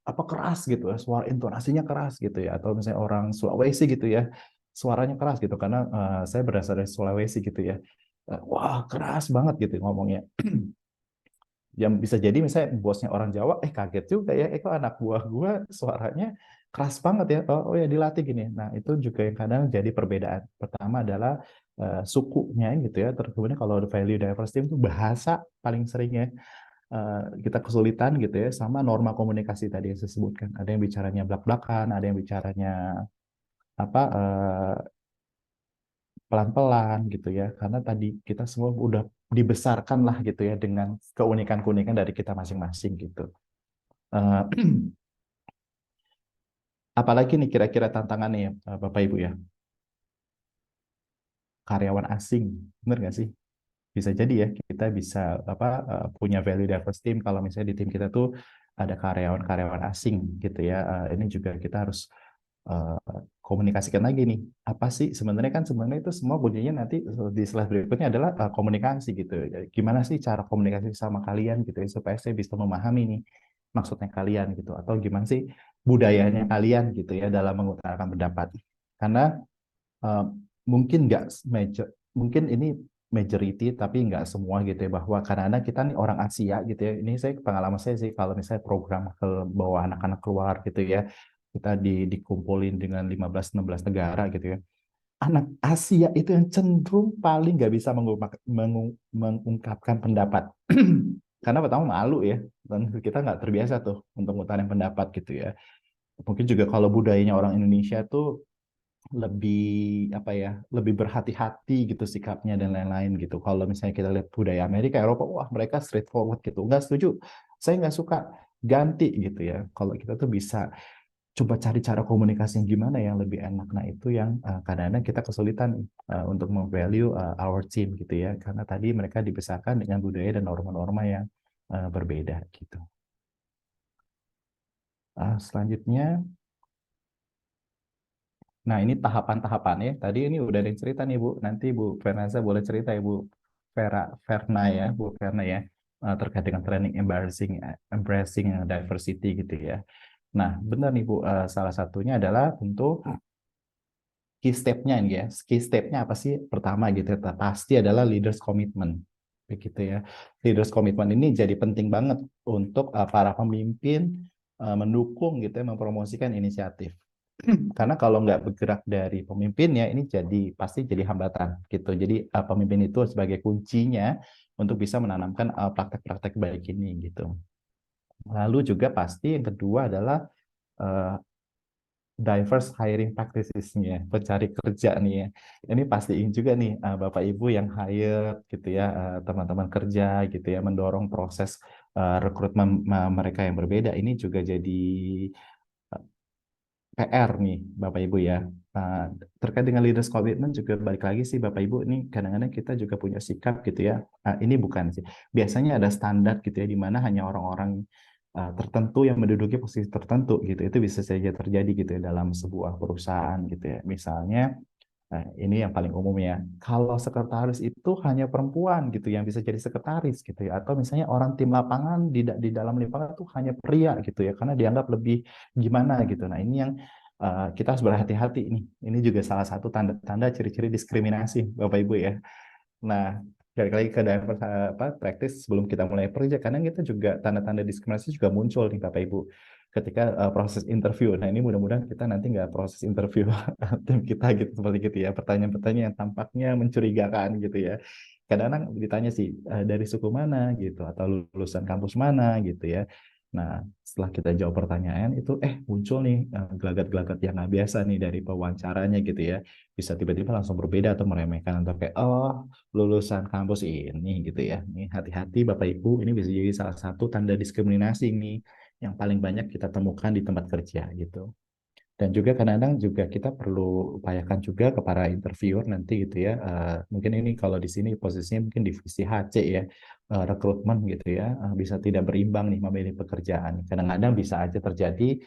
apa keras gitu ya, suara intonasinya keras gitu ya, atau misalnya orang Sulawesi gitu ya, suaranya keras gitu, karena saya berasal dari Sulawesi gitu ya. Wah keras banget gitu ngomongnya. Yang bisa jadi misalnya bosnya orang Jawa, kaget juga ya, kok anak buah gua suaranya keras banget ya, oh ya dilatih gini. Nah itu juga yang kadang jadi perbedaan. Pertama adalah sukunya gitu ya, terus kemudian kalau value diversity itu bahasa paling sering ya, kita kesulitan gitu ya, sama norma komunikasi tadi yang saya sebutkan. Ada yang bicaranya blak-blakan, ada yang bicaranya apa pelan-pelan gitu ya, karena tadi kita semua udah dibesarkan lah gitu ya dengan keunikan-keunikan dari kita masing-masing gitu. Eh, Apalagi nih kira-kira tantangannya ya Bapak Ibu ya, karyawan asing, bener nggak sih? Bisa jadi ya kita bisa punya value diverse team kalau misalnya di tim kita tuh ada karyawan-karyawan asing gitu ya. Ini juga kita harus eh, komunikasikan lagi nih, apa sih sebenarnya, kan sebenarnya itu semua bunyinya nanti di slide berikutnya adalah komunikasi gitu. Gimana sih cara komunikasi sama kalian gitu ya, supaya saya bisa memahami nih maksudnya kalian gitu, atau gimana sih budayanya kalian gitu ya dalam mengutarakan pendapat. Karena eh, mungkin nggak major, mungkin ini majority tapi nggak semua gitu ya, bahwa karena kita nih orang Asia gitu ya, ini saya pengalaman saya sih kalau misalnya program ke bawa anak-anak keluar gitu ya, kita dikumpulin dengan 15-16 negara gitu ya, anak Asia itu yang cenderung paling nggak bisa mengungkapkan pendapat. Karena pertama malu ya, dan kita nggak terbiasa tuh untuk mengutarakan pendapat gitu ya. Mungkin juga kalau budayanya orang Indonesia tuh lebih apa ya, lebih berhati-hati gitu sikapnya dan lain-lain gitu. Kalau misalnya kita lihat budaya Amerika, Eropa, wah mereka straightforward gitu. Nggak setuju, saya nggak suka, ganti gitu ya. Kalau kita tuh bisa coba cari cara komunikasi yang gimana yang lebih enak. Nah itu yang kadang-kadang kita kesulitan untuk memvalue our team gitu ya. Karena tadi mereka dibesarkan dengan budaya dan norma-norma yang berbeda gitu. Selanjutnya, nah, ini tahapan-tahapannya. Tadi ini udah ada yang cerita nih, Bu. Nanti Bu Fernasa boleh cerita ya, Bu Verna ya, Bu Verna ya, terkait dengan training embracing diversity gitu ya. Nah, benar nih, Bu. Salah satunya adalah untuk key step-nya ini ya. Key step-nya apa sih? Pertama gitu, pasti adalah leaders commitment. Begitu ya. Leaders commitment ini jadi penting banget untuk para pemimpin mendukung gitu ya, mempromosikan inisiatif. Karena kalau nggak bergerak dari pemimpinnya, ini pasti jadi hambatan gitu. Jadi pemimpin itu sebagai kuncinya untuk bisa menanamkan praktek-praktek baik ini gitu. Lalu juga pasti yang kedua adalah uh, diverse hiring practices-nya, pencari kerja nih ya. Ini pastiin juga nih Bapak Ibu yang hire gitu ya, teman-teman kerja gitu ya, mendorong proses rekrutmen mereka yang berbeda. Ini juga jadi PR nih Bapak Ibu ya. Terkait dengan leaders commitment juga balik lagi sih Bapak Ibu, ini kadang-kadang kita juga punya sikap gitu ya. Ini bukan sih. Biasanya ada standar gitu ya di mana hanya orang-orang tertentu yang menduduki posisi tertentu gitu. Itu bisa saja terjadi gitu ya dalam sebuah perusahaan gitu ya. Misalnya ini yang paling umum ya. Kalau sekretaris itu hanya perempuan gitu yang bisa jadi sekretaris gitu ya. Atau misalnya orang tim lapangan di dalam lapangan itu hanya pria gitu ya. Karena dianggap lebih gimana gitu. Nah ini yang kita harus berhati-hati ini. Ini juga salah satu tanda-tanda ciri-ciri diskriminasi Bapak Ibu ya. Nah, balik lagi ke diverse practice sebelum kita mulai kerja, kadang kita juga tanda-tanda diskriminasi juga muncul nih Bapak Ibu ketika proses interview. Nah, ini mudah-mudahan kita nanti nggak proses interview tim kita gitu seperti gitu ya. Pertanyaan-pertanyaan yang tampaknya mencurigakan gitu ya. Kadang-kadang ditanya sih dari suku mana gitu atau lulusan kampus mana gitu ya. Nah, setelah kita jawab pertanyaan itu muncul nih gelagat-gelagat yang nggak biasa nih dari pewawancaranya gitu ya. Bisa tiba-tiba langsung berbeda atau meremehkan atau kayak lulusan kampus ini gitu ya. Ini hati-hati Bapak Ibu, ini bisa jadi salah satu tanda diskriminasi nih yang paling banyak kita temukan di tempat kerja gitu. Dan juga kadang-kadang juga kita perlu upayakan juga ke para interviewer nanti gitu ya. Mungkin ini kalau di sini posisinya mungkin divisi HC ya, rekrutmen gitu ya, bisa tidak berimbang nih memilih pekerjaan. Kadang-kadang bisa aja terjadi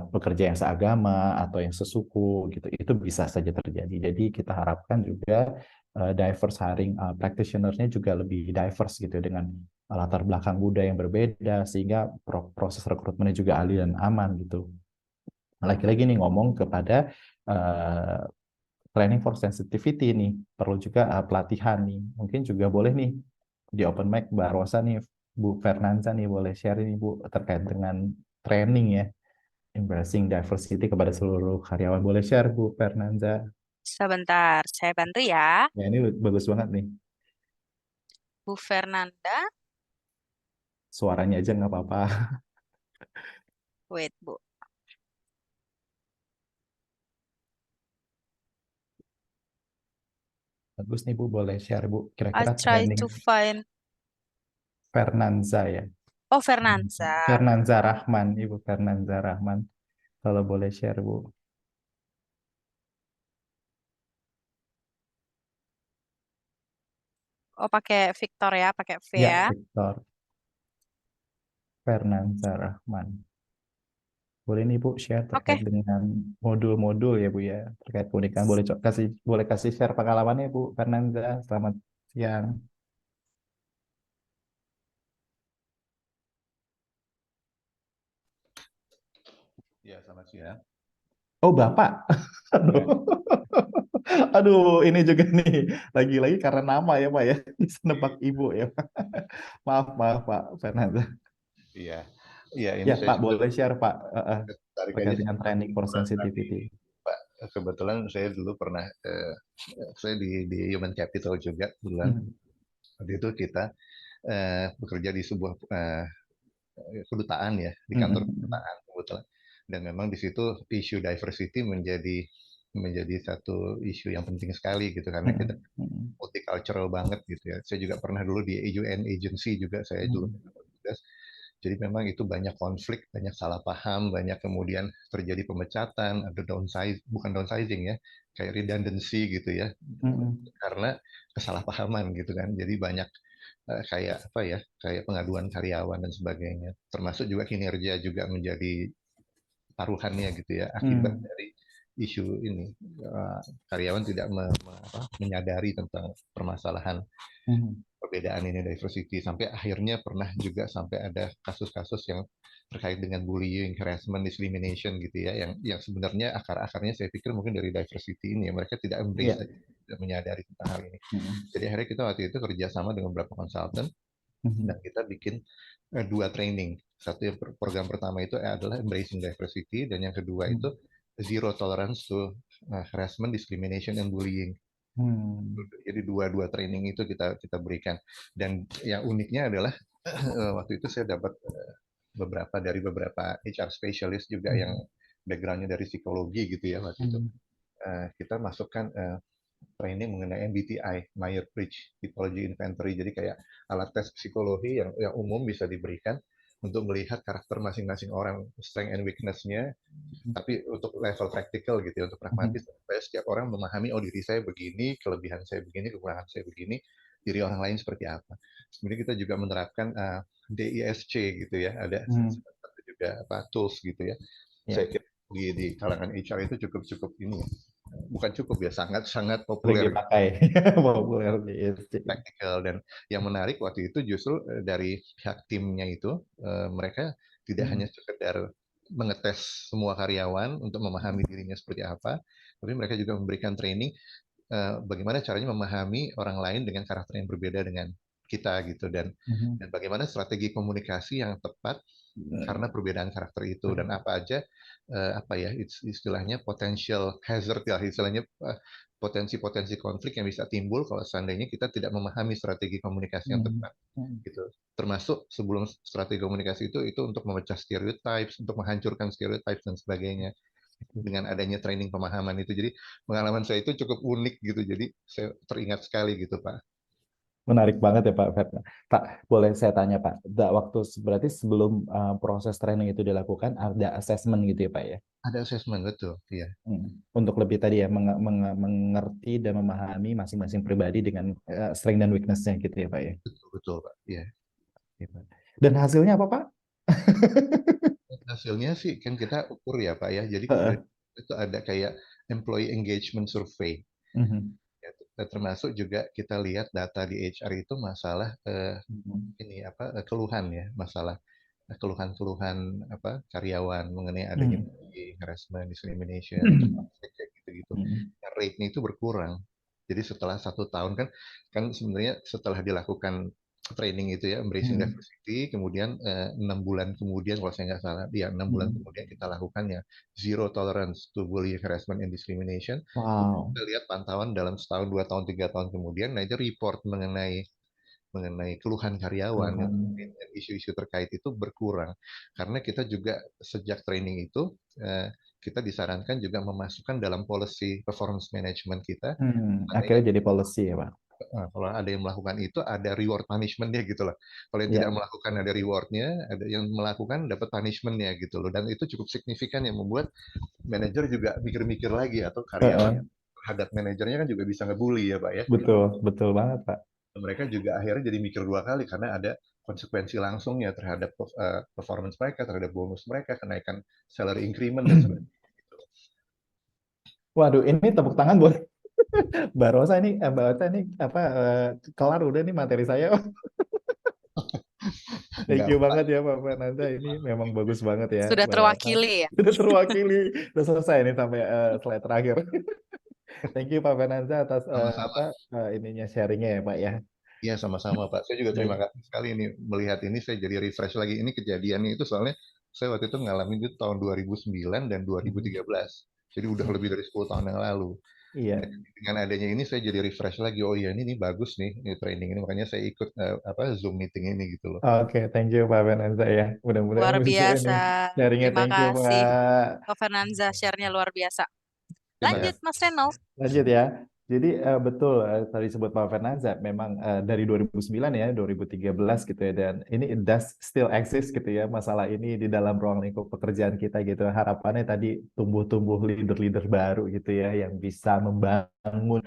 pekerja yang seagama atau yang sesuku gitu, itu bisa saja terjadi. Jadi kita harapkan juga diverse hiring practitioner-nya juga lebih diverse gitu dengan latar belakang budaya yang berbeda sehingga proses rekrutmennya juga adil dan aman gitu. Lagi-lagi nih ngomong kepada uh, training for sensitivity nih, perlu juga pelatihan nih. Mungkin juga boleh nih di open mic Mbak Rosa nih, Bu Fernanza nih boleh share nih Bu terkait dengan training ya, embracing diversity kepada seluruh karyawan. Boleh share Bu Fernanza. Sebentar, saya bantu ya. Ya ini bagus banget nih. Bu Fernanda. Suaranya aja nggak apa-apa. Wait, Bu. Bagus nih Bu, boleh share Bu. I Kira-kira try training to find. Fernanza ya. Oh, Fernanza. Fernanza Rahman, Ibu Fernanza Rahman. Kalau boleh share Bu. Oh, pakai Victor ya, pakai V Ya, ya. Victor Fernanza Rahman. Boleh nih Bu share Oke. terkait dengan modul-modul ya Bu ya, terkait keunikan. Boleh kasih share pengalamannya Bu Fernanza. Selamat siang. Ya, selamat siang. Oh Bapak. Aduh. Aduh, ini juga nih lagi-lagi karena nama ya Pak ya. Bisa nebak Ibu ya. Maaf Pak Fernanza. Iya, iya ini Ya saya Pak, juga boleh share Pak tertarik terkait aja dengan training for sensitivity. Pak. Kebetulan saya dulu pernah saya di Human Capital juga bulan. Hmm. Waktu itu kita bekerja di sebuah kedutaan ya, di kantor Hmm. kedutaan kebetulan. Dan memang di situ isu diversity menjadi satu isu yang penting sekali gitu karena kita Hmm. multicultural banget gitu ya. Saya juga pernah dulu di UN agency juga saya dulu tugas. Jadi memang itu banyak konflik, banyak salah paham, banyak kemudian terjadi pemecatan, ada bukan downsizing ya, kayak redundancy gitu ya, Hmm. karena kesalahpahaman gitu kan. Jadi banyak kayak apa ya, kayak pengaduan karyawan dan sebagainya. Termasuk juga kinerja juga menjadi taruhannya gitu ya, akibat Hmm. dari isu ini. Karyawan tidak menyadari tentang permasalahan Hmm. perbedaan ini diversity sampai akhirnya pernah juga sampai ada kasus-kasus yang terkait dengan bullying, harassment, discrimination gitu ya yang sebenarnya akar-akarnya saya pikir mungkin dari diversity ini ya mereka tidak embrace, Ya. tidak menyadari tentang hal ini. Hmm. Jadi akhirnya kita waktu itu kerjasama dengan beberapa konsultan dan Hmm. kita bikin dua training. Satu yang program pertama itu adalah embracing diversity dan yang kedua itu zero tolerance to harassment, discrimination, and bullying. Jadi dua training itu kita berikan. Dan yang uniknya adalah waktu itu saya dapat beberapa HR specialist juga yang backgroundnya dari psikologi gitu ya waktu itu. Kita masukkan training mengenai MBTI, Myers-Briggs Typology Inventory. Jadi kayak alat tes psikologi yang umum bisa diberikan untuk melihat karakter masing-masing orang, strength and weakness-nya, tapi untuk level praktikal gitu ya, untuk pragmatis, supaya setiap orang memahami, oh diri saya begini, kelebihan saya begini, kekurangan saya begini, diri orang lain seperti apa. Kemudian kita juga menerapkan DISC gitu ya, ada satu juga tools gitu ya. Saya kira di kalangan HR itu cukup ini ya. Bukan cukup ya, sangat populer dipakai. Populer DISC. praktikal. Dan yang menarik waktu itu justru dari pihak timnya itu mereka tidak hanya sekedar mengetes semua karyawan untuk memahami dirinya seperti apa, tapi mereka juga memberikan training bagaimana caranya memahami orang lain dengan karakter yang berbeda dengan kita gitu, dan bagaimana strategi komunikasi yang tepat karena perbedaan karakter itu, dan apa aja apa ya istilahnya potential hazard ya, istilahnya potensi-potensi konflik yang bisa timbul kalau seandainya kita tidak memahami strategi komunikasi yang tepat gitu. Termasuk sebelum strategi komunikasi itu untuk memecah stereotypes, untuk menghancurkan stereotypes dan sebagainya dengan adanya training pemahaman itu. Jadi pengalaman saya itu cukup unik gitu. Jadi saya teringat sekali gitu, Pak. Menarik banget ya Pak Ferdinand. Pak, boleh saya tanya Pak, waktu berarti sebelum proses training itu dilakukan ada assessment gitu ya Pak ya? Ada assessment, betul. Iya. Untuk lebih tadi ya mengerti dan memahami masing-masing pribadi dengan strength dan weakness-nya gitu ya Pak ya? Betul Pak. Iya. Dan hasilnya apa Pak? Hasilnya sih kan kita ukur ya Pak ya. Jadi itu ada kayak employee engagement survey. Termasuk juga kita lihat data di HR itu masalah ini apa keluhan ya, masalah keluhan-keluhan apa karyawan mengenai adanya harassment, discrimination, gitu-gitu. Rate-nya itu berkurang. Jadi setelah 1 tahun kan sebenarnya setelah dilakukan training itu ya, embracing diversity, kemudian 6 bulan kemudian kalau saya nggak salah, ya 6 bulan kemudian kita lakukan ya zero tolerance to bullying, harassment, and discrimination. Wow. Kita lihat pantauan dalam 1 tahun, 2 tahun, 3 tahun kemudian, nah itu report mengenai keluhan karyawan dan isu-isu terkait itu berkurang. Karena kita juga sejak training itu kita disarankan juga memasukkan dalam policy performance management kita. Akhirnya jadi policy ya Pak. Kalau ada yang melakukan itu ada reward punishment-nya gitu loh. Kalau yang tidak melakukan ada reward-nya, ada yang melakukan dapat punishment-nya gitu loh. Dan itu cukup signifikan yang membuat manajer juga mikir-mikir lagi, atau karyawan terhadap manajernya kan juga bisa ngebully ya Pak ya. Betul banget Pak. Mereka juga akhirnya jadi mikir 2 kali karena ada konsekuensi langsungnya terhadap performance mereka, terhadap bonus mereka, kenaikan salary increment dan sebagainya. Waduh, ini tepuk tangan buat Mbak Rosa ini apa kelar udah nih materi saya. Thank you banget ya Pak Fernanda, ini memang bagus banget ya. Sudah terwakili ya. Sudah terwakili, sudah selesai nih sampai slide terakhir. Thank you Pak Fernanda atas ininya sharingnya ya Pak ya. Iya sama-sama Pak. Saya juga terima kasih sekali ini melihat ini, saya jadi refresh lagi. Ini kejadiannya itu soalnya saya waktu itu ngalamin itu tahun 2009 dan 2013. Jadi udah lebih dari 10 tahun yang lalu. Iya. Dengan adanya ini saya jadi refresh lagi. Oh iya ini bagus nih ini training ini, makanya saya ikut Zoom meeting ini gitu loh. Oke, thank you Pak Fernanda ya. Mudah-mudahan luar biasa. sharingnya. Terima Thank you kasih Pak Fernanda, share-nya luar biasa. Lanjut Mas Renov. Lanjut ya. Jadi betul tadi sebut Pak Fernanda memang dari 2009 ya 2013 gitu ya, dan ini it does still exist gitu ya masalah ini di dalam ruang lingkup pekerjaan kita gitu. Harapannya tadi tumbuh leader-leader baru gitu ya yang bisa membangun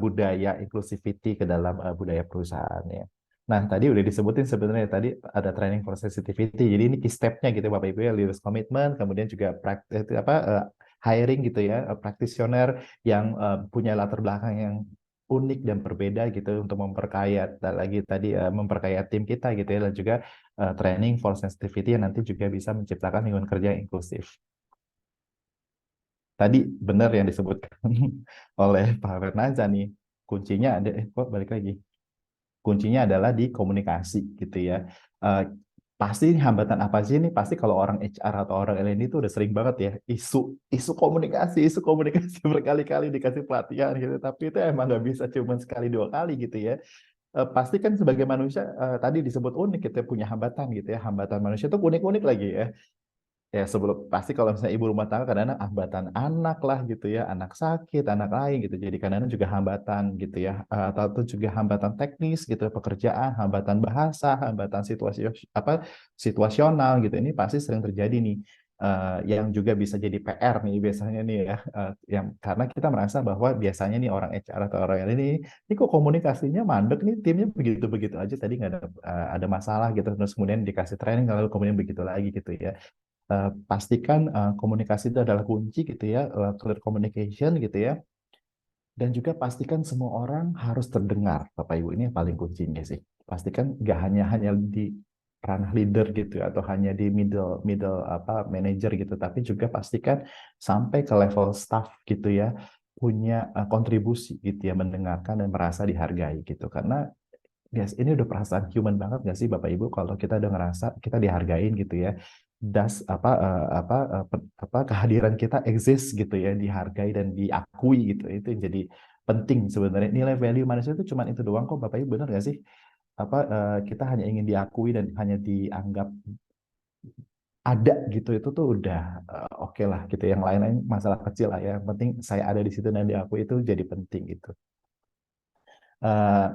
budaya inclusivity ke dalam budaya perusahaannya. Nah, tadi udah disebutin sebenarnya tadi ada training for sensitivity. Jadi ini key step-nya gitu Bapak Ibu ya, leaders commitment, kemudian juga hiring gitu ya, practitioner yang punya latar belakang yang unik dan berbeda gitu untuk memperkaya dan lagi tadi memperkaya tim kita gitu ya, dan juga training for sensitivity yang nanti juga bisa menciptakan lingkungan kerja yang inklusif. Tadi benar yang disebutkan oleh Pak Fernanda nih, kuncinya ada balik lagi. Kuncinya adalah di komunikasi gitu ya. Pasti hambatan apa sih ini? Pasti kalau orang HR atau orang L&D itu udah sering banget ya isu komunikasi berkali-kali dikasih pelatihan gitu, tapi itu emang nggak bisa cuma sekali 2 kali gitu ya. Pasti kan sebagai manusia tadi disebut unik, kita punya hambatan gitu ya, hambatan manusia itu unik-unik lagi ya. ya sebelum pasti kalau misalnya ibu rumah tangga kadang-kadang hambatan anak lah gitu ya, anak sakit, anak lain gitu. Jadi kadang-kadang juga hambatan gitu ya, atau juga hambatan teknis gitu, pekerjaan, hambatan bahasa, hambatan situasional gitu. Ini pasti sering terjadi nih. Yang juga bisa jadi PR nih biasanya nih ya, yang karena kita merasa bahwa biasanya nih orang HR atau orang ini kok komunikasinya mandek nih, timnya begitu-begitu aja, tadi nggak ada masalah gitu, terus kemudian dikasih training lalu kemudian begitu lagi gitu ya. Pastikan komunikasi itu adalah kunci gitu ya, clear communication gitu ya, dan juga pastikan semua orang harus terdengar, Bapak Ibu, ini yang paling kuncinya sih. Pastikan nggak hanya di ranah leader gitu atau hanya di middle middle apa manager gitu, tapi juga pastikan sampai ke level staff gitu ya, punya kontribusi gitu ya, mendengarkan dan merasa dihargai gitu. Karena yes, ini udah perasaan human banget nggak sih Bapak Ibu kalau kita udah ngerasa kita dihargain gitu ya. Das apa kehadiran kita exist gitu ya, dihargai dan diakui gitu. Itu yang jadi penting sebenarnya. Nilai value manusia itu cuma itu doang kok Bapak Ibu, benar nggak sih? Kita hanya ingin diakui dan hanya dianggap ada gitu, itu tuh udah oke lah gitu. Yang lain-lain masalah kecil lah ya. Yang penting saya ada di situ dan diakui, itu jadi penting gitu. Eh,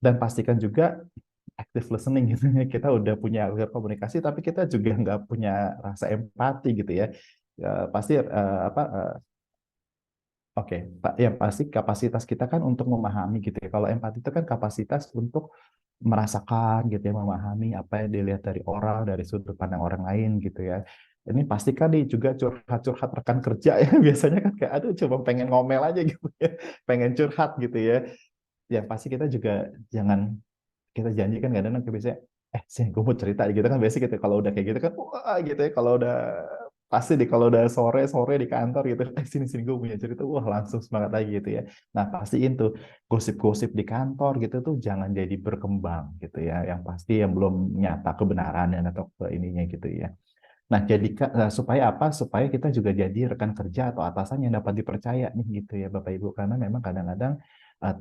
dan pastikan juga active listening gitu ya. Kita udah punya komunikasi tapi kita juga nggak punya rasa empati gitu ya. Pasti oke, Pak, yang pasti kapasitas kita kan untuk memahami gitu ya. Kalau empati itu kan kapasitas untuk merasakan gitu ya, memahami apa yang dilihat dari orang, dari sudut pandang orang lain gitu ya. Ini pasti kan nih juga curhat-curhat rekan kerja ya. Biasanya kan kayak aduh coba pengen ngomel aja gitu ya. Pengen curhat gitu ya. Yang pasti kita juga jangan, kita janji kan kadang-kadang biasanya sih gue mau cerita gitu kan, biasanya gitu kalau udah kayak gitu kan wah gitu ya, kalau udah pasti deh kalau udah sore-sore di kantor gitu, sini-sini gue punya cerita, wah langsung semangat lagi gitu ya. Nah pastiin tuh gosip-gosip di kantor gitu tuh jangan jadi berkembang gitu ya, yang pasti yang belum nyata kebenaran dan atau ke ininya gitu ya. Nah, jadi supaya apa? Supaya kita juga jadi rekan kerja atau atasan yang dapat dipercaya nih gitu ya Bapak Ibu. Karena memang kadang-kadang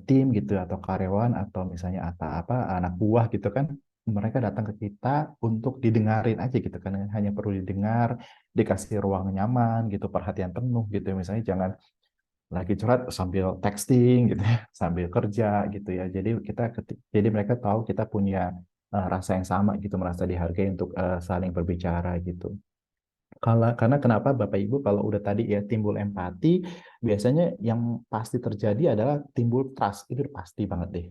tim gitu atau karyawan atau misalnya anak buah gitu kan, mereka datang ke kita untuk didengarin aja gitu kan, hanya perlu didengar, dikasih ruang nyaman gitu, perhatian penuh gitu. Misalnya jangan lagi curhat sambil texting gitu ya, sambil kerja gitu ya. Jadi mereka tahu kita punya rasa yang sama gitu, merasa dihargai untuk saling berbicara gitu. Karena kenapa Bapak Ibu kalau udah tadi ya timbul empati, biasanya yang pasti terjadi adalah timbul trust, itu pasti banget deh.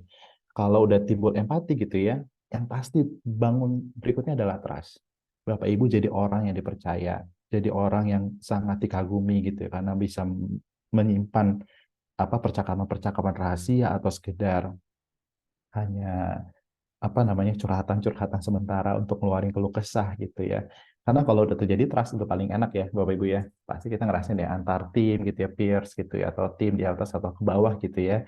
Kalau udah timbul empati gitu ya, yang pasti bangun berikutnya adalah trust. Bapak Ibu jadi orang yang dipercaya, jadi orang yang sangat dikagumi gitu ya, karena bisa menyimpan percakapan-percakapan rahasia atau sekedar hanya curhatan-curhatan sementara untuk ngeluarin keluh kesah gitu ya. Karena kalau udah terjadi trust itu paling enak ya Bapak Ibu ya. Pasti kita ngerasain ya antar tim gitu ya, peers gitu ya, atau tim di atas atau ke bawah gitu ya.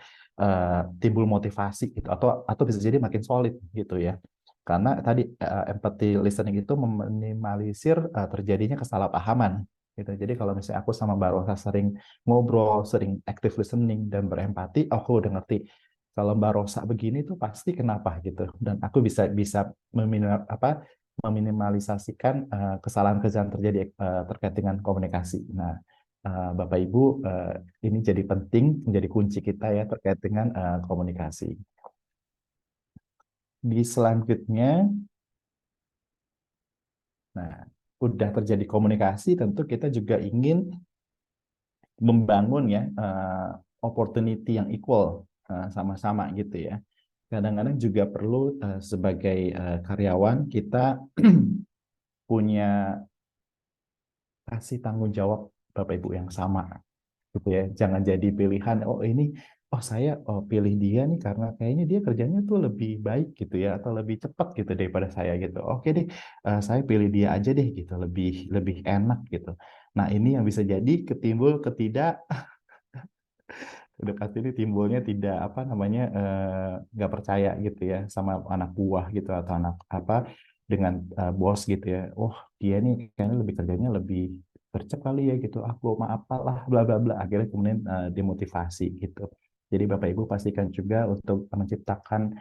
Timbul motivasi gitu, atau bisa jadi makin solid gitu ya. Karena tadi empathy listening itu meminimalisir terjadinya kesalahpahaman gitu. Jadi kalau misalnya aku sama Mbak Rosa sering ngobrol, sering active listening dan berempati, aku udah ngerti kalau Mbak Rosa begini tuh pasti kenapa gitu, dan aku bisa bisa meminimalisasikan kesalahan-kesalahan terjadi terkait dengan komunikasi. Nah, Bapak Ibu, ini jadi penting menjadi kunci kita ya terkait dengan komunikasi. Di selanjutnya, nah udah terjadi komunikasi, tentu kita juga ingin membangun ya opportunity yang equal sama-sama gitu ya. Kadang-kadang juga perlu sebagai karyawan kita punya kasih tanggung jawab Bapak Ibu yang sama gitu ya. Jangan jadi pilihan saya pilih dia nih karena kayaknya dia kerjanya tuh lebih baik gitu ya, atau lebih cepat gitu daripada saya gitu. Oke deh, saya pilih dia aja deh gitu, lebih lebih enak gitu. Nah, ini yang bisa jadi ketimbul udah pasti ini timbulnya tidak nggak percaya gitu ya sama anak buah gitu, atau anak dengan bos gitu ya. Oh, dia nih kayaknya lebih kerjanya lebih gercep kali ya gitu, aku mah apalah bla bla bla, akhirnya kemudian demotivasi gitu. Jadi Bapak Ibu pastikan juga untuk menciptakan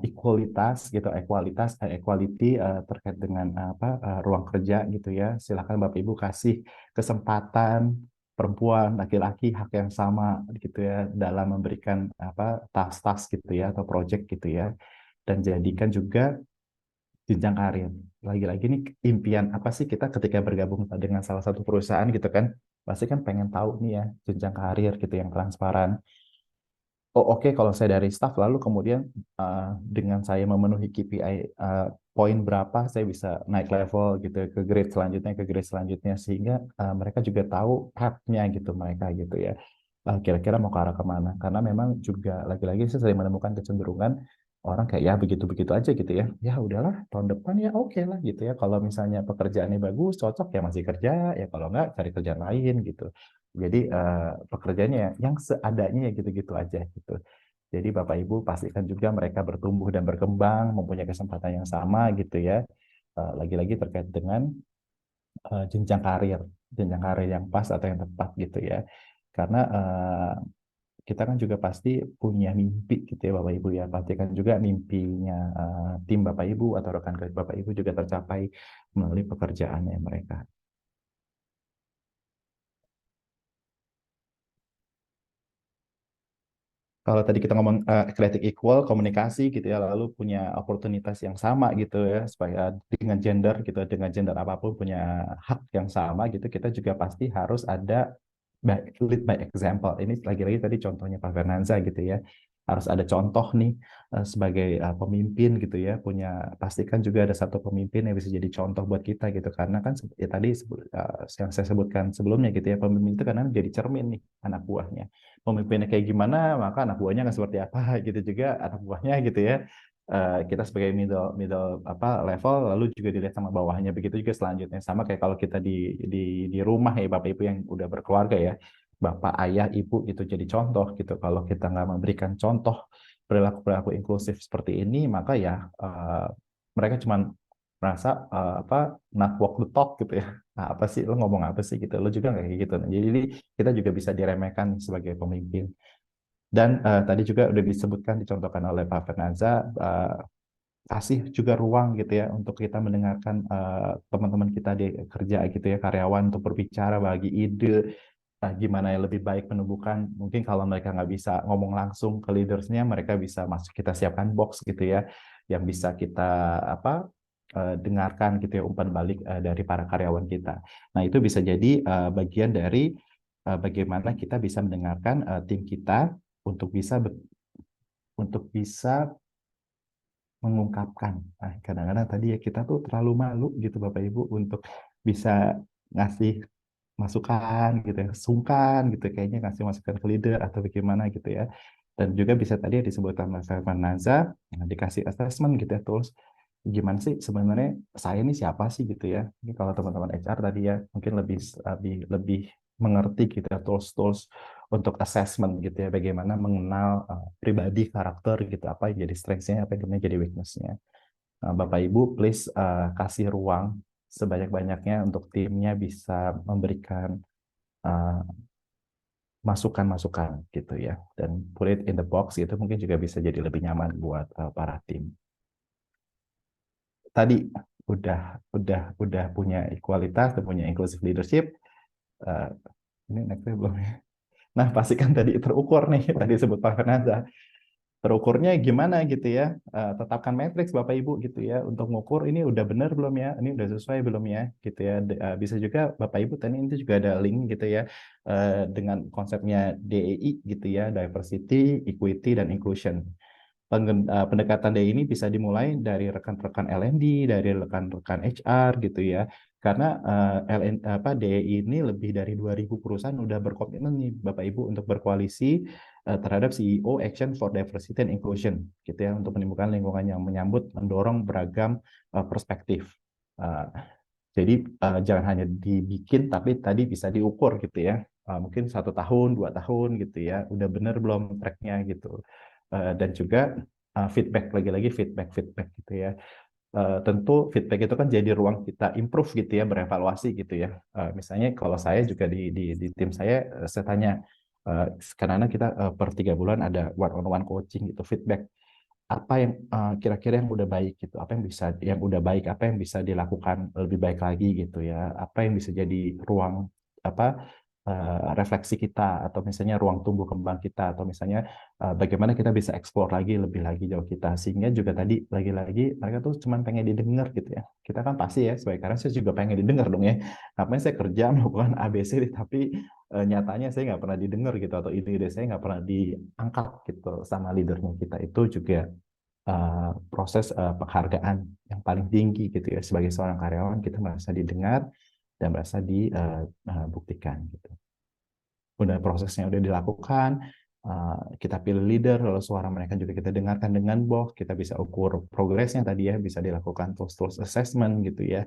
equality terkait dengan ruang kerja gitu ya. Silakan Bapak Ibu kasih kesempatan perempuan, laki-laki hak yang sama gitu ya dalam memberikan tas-tas gitu ya atau project gitu ya. Dan jadikan juga jenjang karir. Lagi-lagi nih impian apa sih kita ketika bergabung dengan salah satu perusahaan gitu kan? Pasti kan pengen tahu nih ya jenjang karir gitu yang transparan. Oh oke, kalau saya dari staff lalu kemudian dengan saya memenuhi KPI poin berapa saya bisa naik level gitu ke grade selanjutnya sehingga mereka juga tahu path-nya gitu mereka gitu ya. Kira-kira mau ke arah kemana? Karena memang juga lagi-lagi saya sering menemukan kecenderungan orang kayak ya begitu-begitu aja gitu ya. Ya udahlah tahun depan ya oke lah gitu ya. Kalau misalnya pekerjaannya bagus, cocok ya masih kerja, ya kalau enggak cari kerjaan lain gitu. Jadi pekerjaannya yang seadanya ya gitu-gitu aja gitu. Jadi Bapak Ibu pastikan juga mereka bertumbuh dan berkembang, mempunyai kesempatan yang sama gitu ya. Lagi-lagi terkait dengan jenjang karir yang pas atau yang tepat gitu ya. Karena kita kan juga pasti punya mimpi gitu ya Bapak Ibu ya. Pastikan juga mimpinya tim Bapak Ibu atau rekan kerja Bapak Ibu juga tercapai melalui pekerjaannya mereka. Kalau tadi kita ngomong equality equal, komunikasi gitu ya, lalu punya oportunitas yang sama gitu ya, supaya dengan gender apapun punya hak yang sama gitu, kita juga pasti harus ada lead by example. Ini lagi-lagi tadi contohnya Pak Fernanza gitu ya, harus ada contoh nih sebagai pemimpin gitu ya, pastikan juga ada satu pemimpin yang bisa jadi contoh buat kita gitu, karena kan ya tadi yang saya sebutkan sebelumnya gitu ya, pemimpin itu kadang jadi cermin nih anak buahnya. Pemimpinnya kayak gimana, maka anak buahnya nggak seperti apa gitu juga anak buahnya gitu ya. Kita sebagai middle level lalu juga dilihat sama bawahnya, begitu juga selanjutnya sama kayak kalau kita di rumah ya Bapak Ibu yang udah berkeluarga ya, Bapak ayah ibu itu jadi contoh gitu. Kalau kita nggak memberikan contoh perilaku inklusif seperti ini, maka ya mereka cuma merasa not walk the talk gitu ya. Nah, apa sih lo ngomong apa sih gitu, lo juga nggak kayak gitu. Jadi kita juga bisa diremehkan sebagai pemimpin. Dan tadi juga udah disebutkan, dicontohkan oleh Pak Fernanza, kasih juga ruang gitu ya untuk kita mendengarkan teman-teman kita di kerja gitu ya, karyawan untuk berbicara, bagi ide, gimana yang lebih baik menumbuhkan. Mungkin kalau mereka nggak bisa ngomong langsung ke leadersnya, mereka bisa masuk, kita siapkan box gitu ya, yang bisa kita dengarkan gitu ya, umpan balik dari para karyawan kita. Nah itu bisa jadi bagian dari bagaimana kita bisa mendengarkan tim kita untuk bisa mengungkapkan. Nah, kadang-kadang tadi ya kita tuh terlalu malu gitu Bapak Ibu untuk bisa ngasih masukan gitu ya, sungkan gitu kayaknya ngasih masukan ke leader atau bagaimana gitu ya. Dan juga bisa tadi ya disebutkan Mas Fernanza, dikasih assessment gitu ya, tools. Gimana sih sebenarnya saya ini siapa sih gitu ya. Ini kalau teman-teman HR tadi ya mungkin lebih mengerti gitu ya, tools-tools untuk assessment gitu ya, bagaimana mengenal pribadi, karakter gitu, apa yang jadi strengths-nya, apa yang kemudian jadi weakness-nya. Nah, Bapak Ibu please kasih ruang sebanyak-banyaknya untuk timnya bisa memberikan masukan-masukan gitu ya, dan put it in the box gitu, mungkin juga bisa jadi lebih nyaman buat para tim. Tadi udah punya ekualitas, udah punya inclusive leadership. Ini next-nya belum ya. Nah, pastikan tadi terukur nih, tadi sebut Pak Fernanda. Terukurnya gimana gitu ya, tetapkan matriks Bapak Ibu gitu ya, untuk mengukur ini udah benar belum ya, ini udah sesuai belum ya gitu ya. Bisa juga Bapak Ibu tadi itu juga ada link gitu ya, dengan konsepnya DEI gitu ya, diversity, equity, dan inclusion. Pendekatan DEI ini bisa dimulai dari rekan-rekan L&D, dari rekan-rekan HR gitu ya, karena DEI ini lebih dari 2.000 perusahaan udah berkomitmen nih Bapak Ibu untuk berkoalisi terhadap CEO Action for Diversity and Inclusion gitu ya, untuk menimbulkan lingkungan yang menyambut, mendorong beragam perspektif. Jadi jangan hanya dibikin tapi tadi bisa diukur gitu ya. Mungkin 1 tahun, 2 tahun gitu ya, udah bener belum tracknya gitu. Dan juga feedback, lagi-lagi feedback gitu ya. Tentu feedback itu kan jadi ruang kita improve gitu ya, berevaluasi gitu ya. Misalnya kalau saya juga di tim saya tanya, karena kita per 3 bulan ada one-on-one coaching gitu, feedback apa yang kira-kira yang udah baik gitu, yang udah baik, apa yang bisa dilakukan lebih baik lagi gitu ya, apa yang bisa jadi ruang apa refleksi kita, atau misalnya ruang tumbuh kembang kita, atau misalnya bagaimana kita bisa explore lagi lebih lagi jauh kita, sehingga juga tadi lagi-lagi mereka tuh cuma pengen didengar gitu ya. Kita kan pasti ya sebagai karyawan saya juga pengen didengar dong ya, ngapain saya kerja melakukan ABC tapi nyatanya saya nggak pernah didengar gitu, atau ide-ide saya nggak pernah diangkat gitu sama leadernya kita. Itu juga proses penghargaan yang paling tinggi gitu ya, sebagai seorang karyawan kita merasa didengar dan merasa dibuktikan gitu. Udah prosesnya udah dilakukan, kita pilih leader, lalu suara mereka juga kita dengarkan dengan bos, kita bisa ukur progresnya tadi ya, bisa dilakukan tools assessment gitu ya.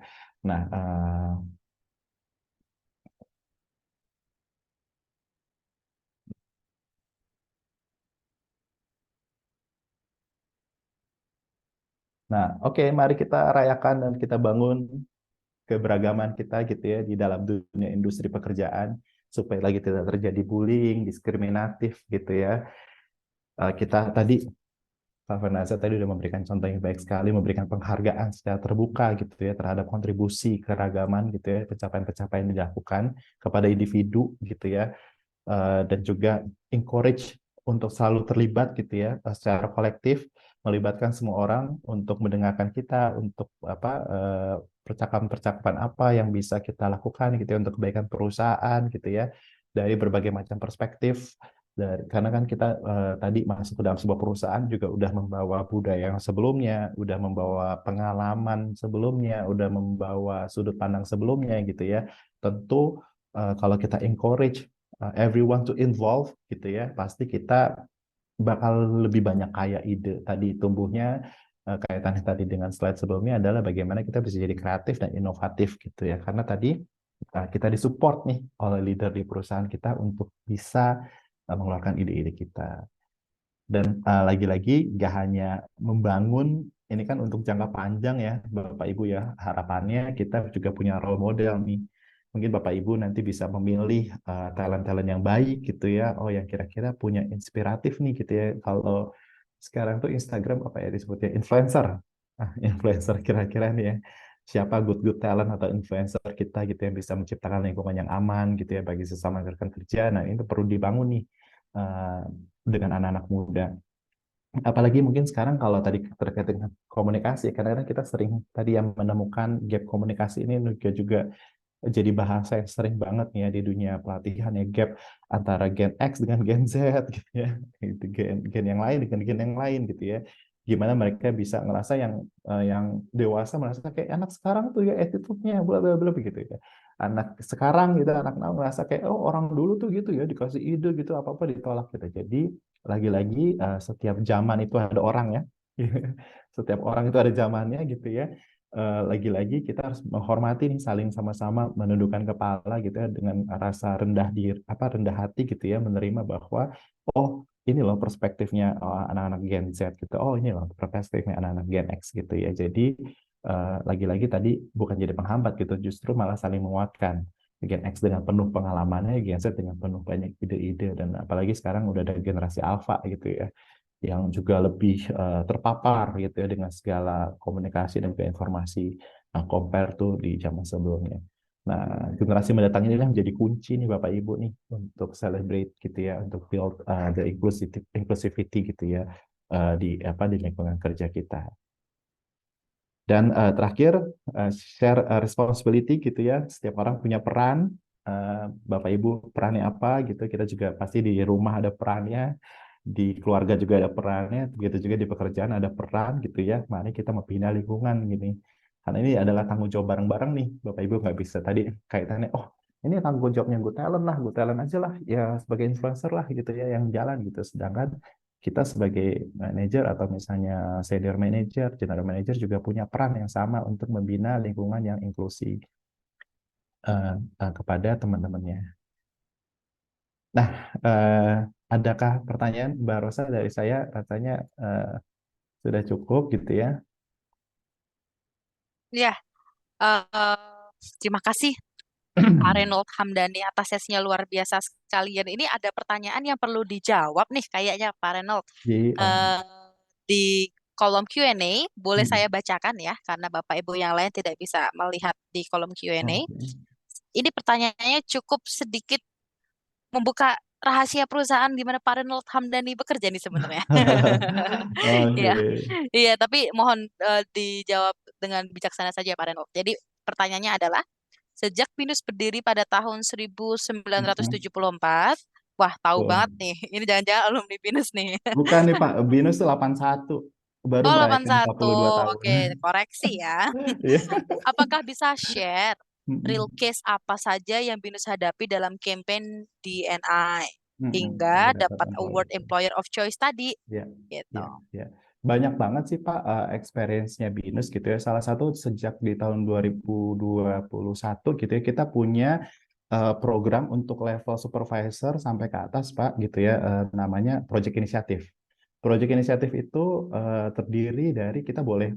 Nah, oke, mari kita rayakan dan kita bangun keberagaman kita gitu ya di dalam dunia industri pekerjaan, supaya lagi tidak terjadi bullying, diskriminatif gitu ya. Kita tadi, Pak Fernasa tadi sudah memberikan contoh yang baik sekali, memberikan penghargaan secara terbuka gitu ya terhadap kontribusi keragaman gitu ya, pencapaian-pencapaian yang dilakukan kepada individu gitu ya. Dan juga encourage untuk selalu terlibat gitu ya secara kolektif, melibatkan semua orang untuk mendengarkan kita, untuk percakapan-percakapan apa yang bisa kita lakukan gitu ya untuk kebaikan perusahaan gitu ya, dari berbagai macam perspektif. Karena kan kita tadi masuk ke dalam sebuah perusahaan juga udah membawa budaya yang sebelumnya, udah membawa pengalaman sebelumnya, udah membawa sudut pandang sebelumnya gitu ya. Tentu kalau kita encourage everyone to involve gitu ya, pasti kita bakal lebih banyak kaya ide. Tadi tumbuhnya kaitannya tadi dengan slide sebelumnya adalah bagaimana kita bisa jadi kreatif dan inovatif gitu ya, karena tadi kita disupport nih oleh leader di perusahaan kita untuk bisa mengeluarkan ide-ide kita. Dan lagi-lagi nggak hanya membangun, ini kan untuk jangka panjang ya Bapak Ibu ya, harapannya kita juga punya role model nih. Mungkin Bapak Ibu nanti bisa memilih talent-talent yang baik gitu ya, oh yang kira-kira punya inspiratif nih gitu ya. Kalau sekarang tuh Instagram apa ya disebutnya, influencer. Influencer kira-kira nih ya, siapa good talent atau influencer kita gitu yang bisa menciptakan lingkungan yang aman gitu ya bagi sesama rekan kerja. Nah ini perlu dibangun nih dengan anak-anak muda. Apalagi mungkin sekarang kalau tadi terkait dengan komunikasi, kadang-kadang kita sering tadi yang menemukan gap komunikasi ini juga jadi bahasa yang sering banget nih ya di dunia pelatihan ya, gap antara Gen X dengan Gen Z gitu ya, itu gen yang lain dengan gen yang lain gitu ya. Gimana mereka bisa ngerasa yang dewasa merasa kayak anak sekarang tuh ya attitude-nya bla bla bla begitu ya. Anak sekarang gitu, anak now ngerasa kayak oh orang dulu tuh gitu ya, dikasih ide gitu apa-apa ditolak gitu. Jadi lagi-lagi setiap zaman itu ada orang ya. Setiap orang itu ada zamannya gitu ya. Lagi-lagi kita harus menghormati nih, saling sama-sama menundukkan kepala gitu ya, dengan rasa rendah hati gitu ya, menerima bahwa oh ini loh perspektifnya anak-anak Gen Z gitu, oh ini loh perspektifnya anak-anak Gen X gitu ya. Jadi lagi-lagi tadi bukan jadi penghambat gitu, justru malah saling menguatkan. Gen X dengan penuh pengalamannya, Gen Z dengan penuh banyak ide-ide, dan apalagi sekarang udah ada generasi Alpha gitu ya, yang juga lebih terpapar gitu ya dengan segala komunikasi dan juga informasi compare tuh di zaman sebelumnya. Nah, generasi mendatang ini yang menjadi kunci nih Bapak Ibu nih untuk celebrate gitu ya, untuk build the inclusivity gitu ya di lingkungan kerja kita. Dan terakhir share responsibility gitu ya, setiap orang punya peran. Bapak Ibu perannya apa gitu, kita juga pasti di rumah ada perannya, di keluarga juga ada perannya, begitu juga di pekerjaan ada peran gitu ya. Mari kita membina lingkungan gini. Karena ini adalah tanggung jawab bareng-bareng nih, Bapak Ibu nggak bisa tadi kaitannya, oh ini tanggung jawabnya Good Talent aja lah, ya sebagai influencer lah gitu ya yang jalan gitu. Sedangkan kita sebagai manajer atau misalnya senior manager, general manager juga punya peran yang sama untuk membina lingkungan yang inklusif kepada teman-temannya. Nah, adakah pertanyaan Mbak Rosa dari saya? Rasanya sudah cukup gitu ya. Ya, terima kasih Pak Reynold Hamdani atas sesinya luar biasa sekalian. Ini ada pertanyaan yang perlu dijawab nih kayaknya Pak Reynold. Jadi, Di kolom Q&A. Boleh saya Mm-mm. bacakan ya, karena Bapak Ibu yang lain tidak bisa melihat di kolom Q&A. Oke. Ini pertanyaannya cukup sedikit membuka rahasia perusahaan di mana Pak Renold Hamdani bekerja nih sebenarnya. Oke. Iya, iya, tapi mohon dijawab dengan bijaksana saja Pak Renold. Jadi pertanyaannya adalah, sejak BINUS berdiri pada tahun Mm-mm. 1974, wah tahu Wah. banget nih, ini jangan-jangan alumni BINUS nih. Bukan nih Pak, Binus tuh 81. Baru Oh, merayakan 81. 42 tahun. Oke, koreksi ya. Iya. Apakah bisa share real Mm-mm. case apa saja yang BINUS hadapi dalam campaign DNI Mm-mm. hingga Director dapat Employee. award Employer of Choice tadi Ya, gitu. ya, ya. Banyak banget sih Pak experience-nya BINUS gitu ya. Salah satu sejak di tahun 2021 gitu ya, kita punya program untuk level supervisor sampai ke atas Pak gitu ya, namanya Project Initiative. Project Initiative itu terdiri dari kita boleh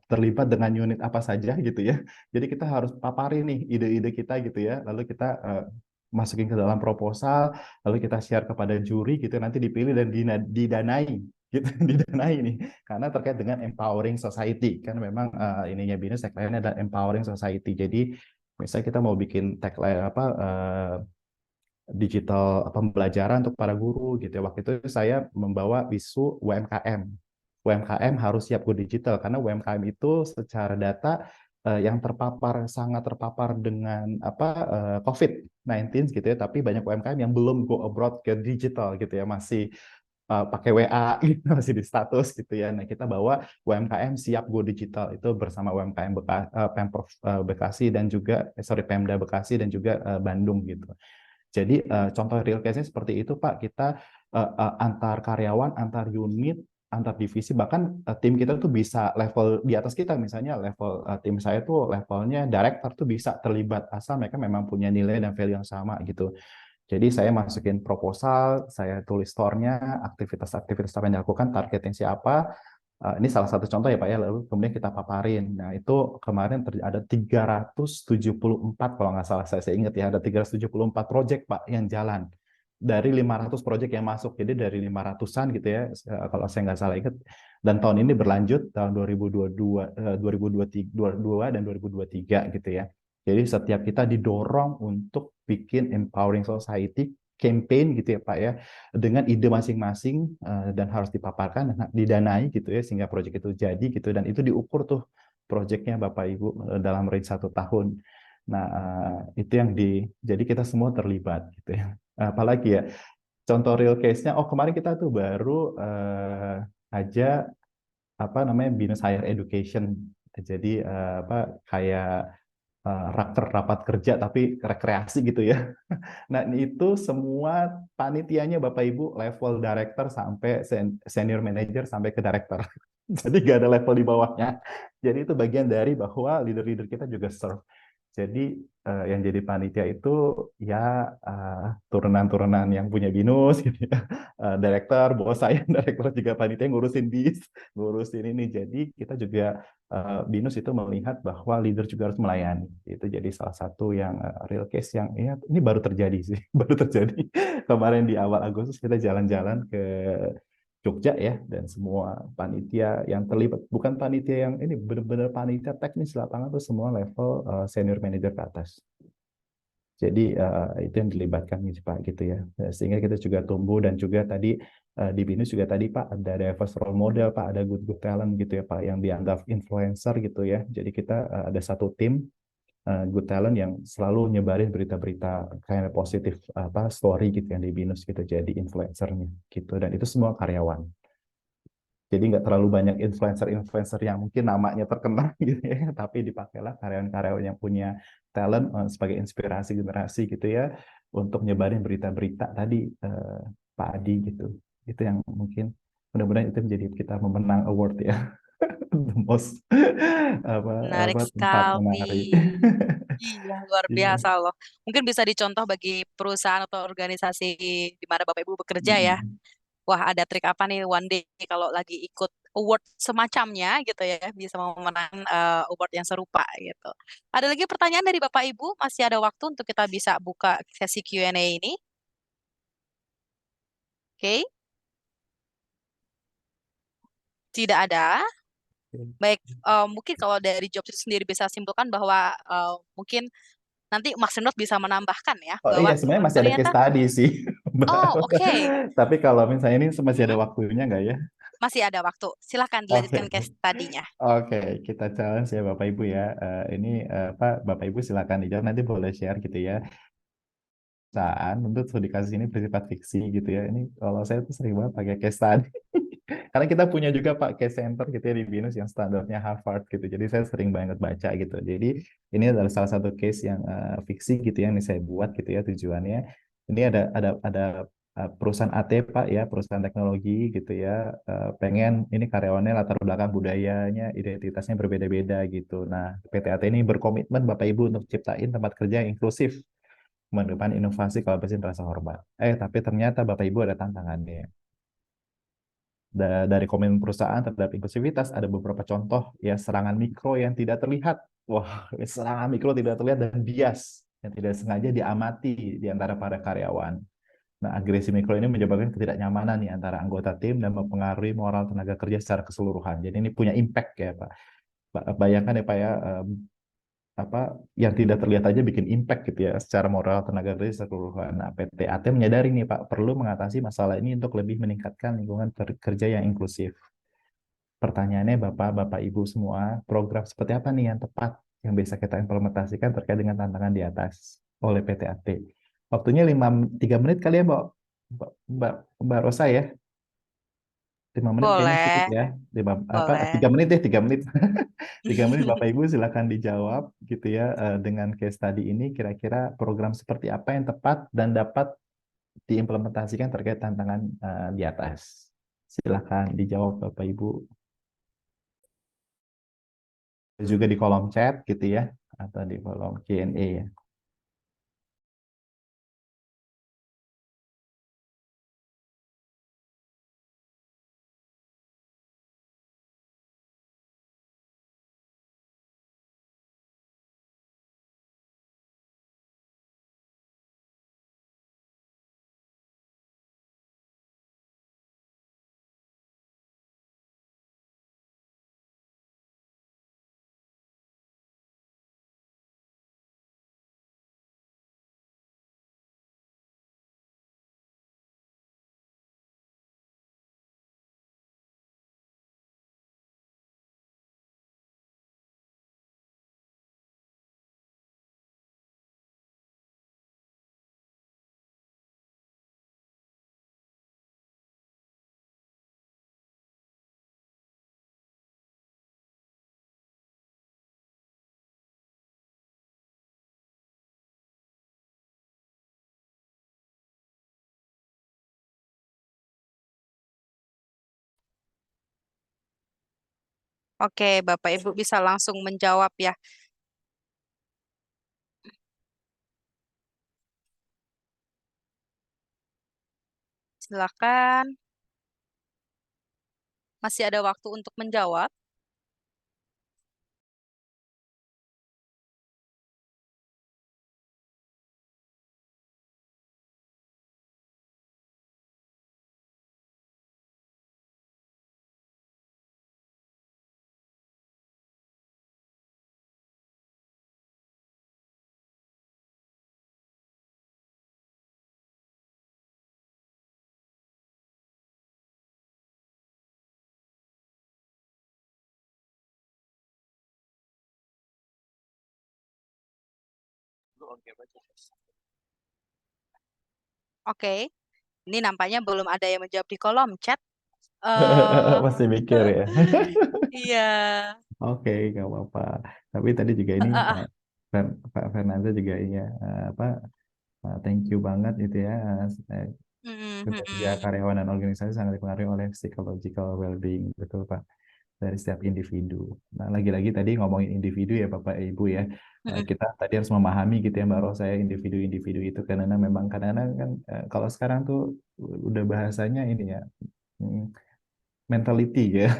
terlibat dengan unit apa saja gitu ya. Jadi kita harus paparin nih ide-ide kita gitu ya, lalu kita masukin ke dalam proposal, lalu kita share kepada juri gitu, nanti dipilih dan didanai gitu, didanai nih karena terkait dengan empowering society kan memang ininya BINUS tagline-nya adalah empowering society. Jadi misalnya kita mau bikin tagline apa digital pembelajaran untuk para guru gitu ya. Waktu itu saya membawa isu UMKM. UMKM harus siap go digital karena UMKM itu secara data yang terpapar sangat terpapar dengan apa COVID-19 gitu ya, tapi banyak UMKM yang belum go abroad ke digital gitu ya, masih pakai WA gitu, masih di status gitu ya. Nah, kita bawa UMKM siap go digital itu bersama UMKM Pemprov Bekasi dan juga Pemda Bekasi dan juga Bandung gitu. Jadi contoh real case-nya seperti itu Pak, kita antar karyawan, antar unit, antar divisi, bahkan tim kita tuh bisa level di atas kita, misalnya level tim saya tuh levelnya director tuh bisa terlibat asal mereka memang punya nilai dan value yang sama gitu. Jadi saya masukin proposal, saya tulis store-nya, aktivitas-aktivitas apa yang dilakukan, targetnya siapa. Ini salah satu contoh ya Pak ya, lalu kemudian kita paparin. Nah itu kemarin ada 374 kalau nggak salah saya ingat ya, ada 374 proyek Pak yang jalan. Dari 500 proyek yang masuk, jadi dari 500-an gitu ya, kalau saya nggak salah ingat. Dan tahun ini berlanjut, tahun 2022, 2022 dan 2023 gitu ya. Jadi setiap kita didorong untuk bikin empowering society campaign gitu ya Pak ya, dengan ide masing-masing dan harus dipaparkan dan didanai gitu ya sehingga proyek itu jadi gitu, dan itu diukur tuh proyeknya Bapak Ibu dalam range 1 tahun. Nah itu yang jadi kita semua terlibat gitu ya. Apalagi ya contoh real case-nya, oh kemarin kita tuh baru aja apa namanya BINUS Higher Education. Jadi apa kayak rapat kerja tapi rekreasi gitu ya. Nah, itu semua panitianya Bapak Ibu level director sampai senior manager sampai ke director. Jadi nggak ada level di bawahnya. Jadi itu bagian dari bahwa leader-leader kita juga serve. Jadi yang jadi panitia itu ya turunan-turunan yang punya binus gitu ya. Director, bos saya, director juga panitia ngurusin bis, ngurusin ini. Jadi kita juga binus itu melihat bahwa leader juga harus melayani. Itu jadi salah satu yang real case yang ya ini baru terjadi sih, baru terjadi. Kemarin di awal Agustus kita jalan-jalan ke Jogja ya, dan semua panitia yang terlibat, bukan panitia yang ini, benar-benar panitia teknis lapangan tuh semua level senior manager ke atas. Jadi itu yang dilibatkan nih Pak gitu ya, sehingga kita juga tumbuh. Dan juga tadi di BINUS juga tadi Pak ada diverse role model Pak, ada good talent gitu ya Pak yang dianggap influencer gitu ya. Jadi kita ada satu tim good talent yang selalu nyebarin berita-berita kayak positif apa story gitu yang di BINUS gitu, jadi influencernya gitu, dan itu semua karyawan. Jadi nggak terlalu banyak influencer-influencer yang mungkin namanya terkenal gitu ya, tapi dipakailah karyawan-karyawan yang punya talent sebagai inspirasi generasi gitu ya, untuk nyebarin berita-berita tadi Pak Adi gitu. Itu yang mungkin mudah-mudahan itu menjadi kita memenang award ya. The most Menarik tempat sekali. menari. Iya, luar Iya. biasa loh. Mungkin bisa dicontoh bagi perusahaan atau organisasi di mana Bapak Ibu bekerja ya. Mm. Wah, ada trik apa nih one day kalau lagi ikut award semacamnya gitu ya, bisa memenangkan award yang serupa gitu. Ada lagi pertanyaan dari Bapak Ibu? Masih ada waktu untuk kita bisa buka sesi Q&A ini. Oke. Tidak ada. Baik, mungkin kalau dari job itu sendiri bisa simpulkan bahwa mungkin nanti Mas Renot bisa menambahkan ya Oh bahwa iya, sebenarnya masih ada case ternyata study sih. oh oke. Tapi kalau misalnya ini masih ada Mm-mm. waktunya nggak ya? Masih ada waktu. Silakan dilanjutkan Oke, case tadinya. oke, kita challenge ya Bapak Ibu ya. Ini Pak, Bapak Ibu silakan dijawab, nanti boleh share gitu ya. Perusahaan tentu studi kasus ini bersifat fiksi gitu ya. Ini kalau saya tuh sering banget pakai case study. Karena kita punya juga Pak case center gitu ya di BINUS yang standarnya Harvard gitu. Jadi saya sering banget baca gitu. Jadi ini adalah salah satu case yang fiksi gitu ya, yang saya buat gitu ya tujuannya. Ini ada perusahaan AT Pak ya, perusahaan teknologi gitu ya, pengen ini karyawannya latar belakang budayanya, identitasnya berbeda-beda gitu. Nah, PT AT ini berkomitmen Bapak Ibu untuk ciptain tempat kerja yang inklusif, mengedepan inovasi, kolaborasi, dan rasa hormat. Tapi ternyata Bapak Ibu ada tantangannya. Dari komitmen perusahaan terhadap inklusivitas ada beberapa contoh ya, serangan mikro yang tidak terlihat. Wah, serangan mikro tidak terlihat dan bias yang tidak sengaja diamati di antara para karyawan. Nah, agresi mikro ini menyebabkan ketidaknyamanan nih antara anggota tim dan mempengaruhi moral tenaga kerja secara keseluruhan. Jadi ini punya impact ya, Pak. Bayangkan ya Pak ya, apa yang tidak terlihat aja bikin impact gitu ya secara moral tenaga kerja keseluruhan. Nah, PT AT menyadari nih Pak, perlu mengatasi masalah ini untuk lebih meningkatkan lingkungan kerja yang inklusif. Pertanyaannya Bapak Ibu semua, program seperti apa nih yang tepat yang bisa kita implementasikan terkait dengan tantangan di atas oleh PT AT? Waktunya 3 menit kali ya, Mbak Rosa ya. 5 menit kayaknya cukup Boleh, ya. boleh. 3 menit deh, 3 menit. 3 menit Bapak Ibu silakan dijawab gitu ya, dengan case study ini kira-kira program seperti apa yang tepat dan dapat diimplementasikan terkait tantangan di atas. Silakan dijawab Bapak Ibu. Juga di kolom chat gitu ya, atau di kolom Q&A ya. Oke, Bapak Ibu bisa langsung menjawab ya. Silakan. Masih ada waktu untuk menjawab. Oke, ini nampaknya belum ada yang menjawab di kolom chat. eh Masih mikir ya. iya. Oke, nggak apa-apa. Tapi tadi juga ini Eh, eh, Pak Fernando juga ini ya, apa, thank you banget itu ya. mm, mm, Kinerja mm. karyawan dan organisasi sangat dipengaruhi oleh psychological well-being, betul Pak, dari setiap individu. Nah, lagi-lagi tadi ngomongin individu ya Bapak Ibu ya. Mm-mm. Kita tadi harus memahami gitu ya Mbak Rosa ya, individu-individu itu karena memang kadang-kadang kan kalau sekarang tuh udah bahasanya ini ya, mm, mentality ya.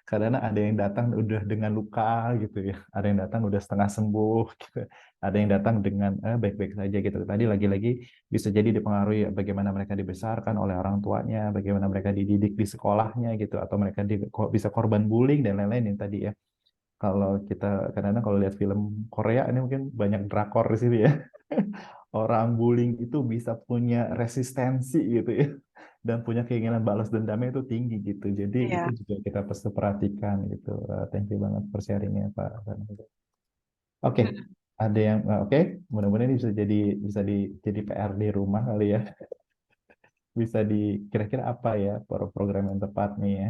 Karena ada yang datang udah dengan luka gitu ya, ada yang datang udah setengah sembuh gitu, ada yang datang dengan baik-baik saja gitu. Tadi lagi-lagi bisa jadi dipengaruhi bagaimana mereka dibesarkan oleh orang tuanya, bagaimana mereka dididik di sekolahnya gitu, atau mereka bisa korban bullying dan lain-lain yang tadi ya. Kalau kita kadang-kadang kalau lihat film Korea ini mungkin banyak drakor di sini ya. Orang bullying itu bisa punya resistensi gitu ya, dan punya keinginan balas dendamnya itu tinggi gitu. Jadi itu Iya. juga kita perlu perhatikan gitu. Thank you banget for sharingnya Pak. Oke, ada yang oke, mudah-mudahan ini bisa jadi PR di rumah kali ya. Bisa kira-kira apa ya program yang tepat nih ya.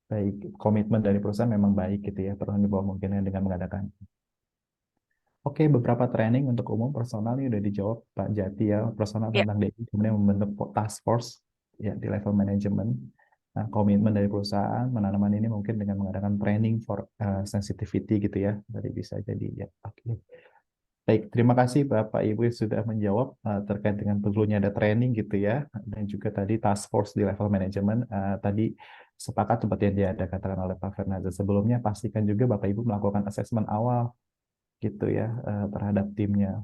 Baik, komitmen dari perusahaan memang baik gitu ya, perlu di bawah mungkinnya dengan mengadakan. Oke, beberapa training untuk umum personal ini udah dijawab Pak Jati ya, personal Iya. tentang DI, kemudian membentuk task force ya di level manajemen. Nah, komitmen dari perusahaan menanamkan ini mungkin dengan mengadakan training for sensitivity gitu ya, jadi bisa jadi ya. Oke. Baik, terima kasih Bapak Ibu yang sudah menjawab terkait dengan perlunya ada training gitu ya, dan juga tadi task force di level manajemen. Tadi sepakat seperti yang dia ada katakan oleh Pak Fernando sebelumnya, pastikan juga Bapak Ibu melakukan asesmen awal gitu ya terhadap timnya.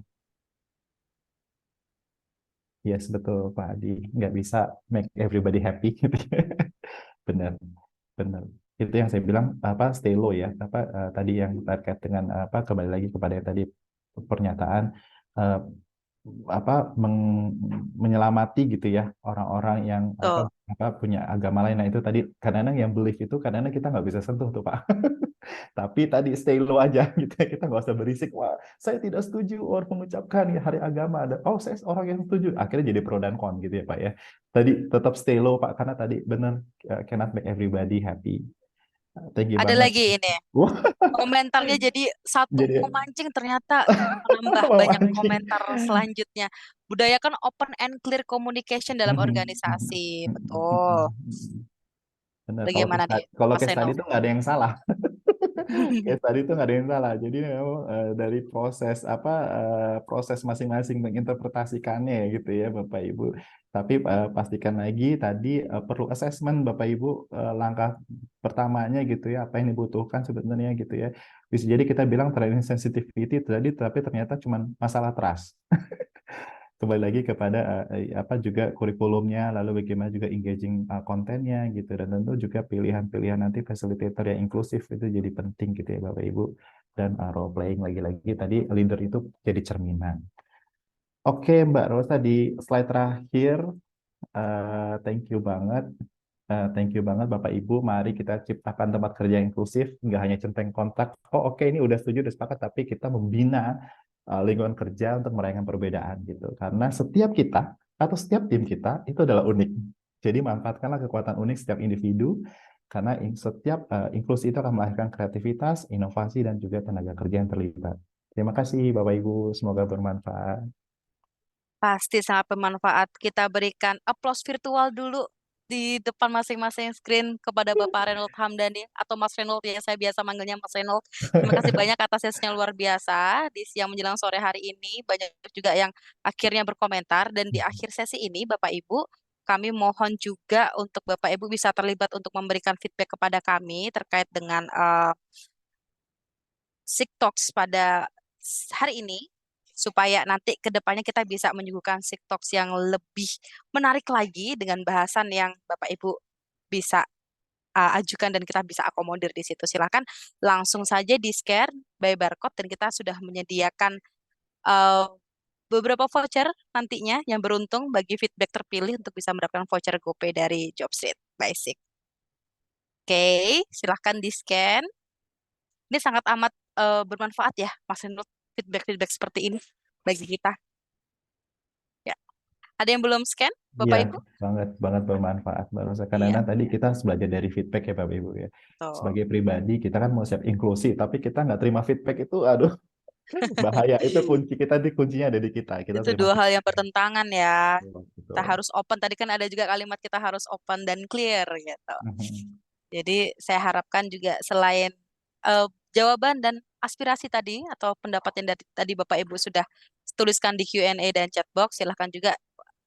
Yes, betul Pak Adi. Nggak bisa make everybody happy gitu ya. Benar, benar. Itu yang saya bilang apa stay low ya. Apa tadi yang terkait dengan apa kembali lagi kepada yang tadi pernyataan eh, apa menyelamati gitu ya orang-orang yang Betul. apa punya agama lain. Nah itu tadi kadang-kadang yang belief itu kadang-kadang kita nggak bisa sentuh tuh Pak. Tapi tadi stay low aja gitu ya. Kita nggak usah berisik. Wah, saya tidak setuju orang mengucapkan ya hari agama ada. Oh, saya orang yang setuju. Akhirnya jadi pro dan con gitu ya Pak ya. Tadi tetap stay low Pak karena tadi benar cannot make everybody happy. Thank you Ada banget. lagi ini. Wah, Komentarnya jadi satu jadi memancing, ternyata menambah banyak memancing. komentar selanjutnya. Budayakan open and clear communication dalam organisasi. Betul. Benar. Kalau Bagaimana nih, kalau Mas case tadi Reno? itu nggak ada yang salah. Case tadi itu nggak ada yang salah. Jadi memang dari proses apa proses masing-masing menginterpretasikannya ya gitu ya Bapak Ibu. Tapi pastikan lagi tadi perlu assessment Bapak Ibu langkah pertamanya gitu ya apa yang dibutuhkan sebenarnya gitu ya. Bisa jadi kita bilang training sensitivity tadi tapi ternyata cuma masalah trust. Kembali lagi kepada apa juga kurikulumnya, lalu bagaimana juga engaging kontennya gitu, dan tentu juga pilihan-pilihan nanti fasilitator yang inklusif itu jadi penting gitu ya Bapak Ibu, dan role playing lagi-lagi tadi leader itu jadi cerminan. Oke Mbak Rosa di slide terakhir, thank you banget. Thank you banget Bapak Ibu. Mari kita ciptakan tempat kerja inklusif, nggak hanya centeng kontrak. Oh oke ini udah setuju, udah sepakat, tapi kita membina lingkungan kerja untuk merayakan perbedaan gitu. Karena setiap kita atau setiap tim kita itu adalah unik. Jadi manfaatkanlah kekuatan unik setiap individu karena setiap inklusi itu akan melahirkan kreativitas, inovasi dan juga tenaga kerja yang terlibat. Terima kasih Bapak Ibu, semoga bermanfaat. Pasti sangat bermanfaat. Kita berikan aplaus virtual dulu di depan masing-masing screen kepada Bapak Reynold Hamdani atau Mas Reynold yang saya biasa manggilnya Mas Reynold. Terima kasih banyak atas sesinya luar biasa di siang menjelang sore hari ini. Banyak juga yang akhirnya berkomentar dan di akhir sesi ini Bapak Ibu kami mohon juga untuk Bapak Ibu bisa terlibat untuk memberikan feedback kepada kami terkait dengan Talks pada hari ini supaya nanti ke depannya kita bisa menyuguhkan Talks yang lebih menarik lagi dengan bahasan yang Bapak Ibu bisa ajukan dan kita bisa akomodir di situ. Silakan langsung saja di-scan by barcode dan kita sudah menyediakan uh, beberapa voucher nantinya yang beruntung bagi feedback terpilih untuk bisa mendapatkan voucher GoPay dari Jobstreet Basic. Oke, silahkan di-scan. Ini sangat amat bermanfaat ya, Mas Hendro, feedback-feedback seperti ini bagi kita. Ya, ada yang belum scan, Bapak Iya, Ibu? banget banget bermanfaat Mbak Rosa. Iya, Kadang-kadang tadi kita harus belajar dari feedback ya Bapak Ibu ya. betul. Sebagai pribadi kita kan mau siap inklusi, tapi kita nggak terima feedback itu, aduh bahaya. Itu kunci kita, di kuncinya ada di kita. Kita Itu terima dua hal yang feedback. bertentangan ya. Kita Betul. harus open. Tadi kan ada juga kalimat kita harus open dan clear gitu. Mhm. Jadi saya harapkan juga selain jawaban dan aspirasi tadi atau pendapat yang tadi Bapak Ibu sudah tuliskan di Q&A dan chat box, silahkan juga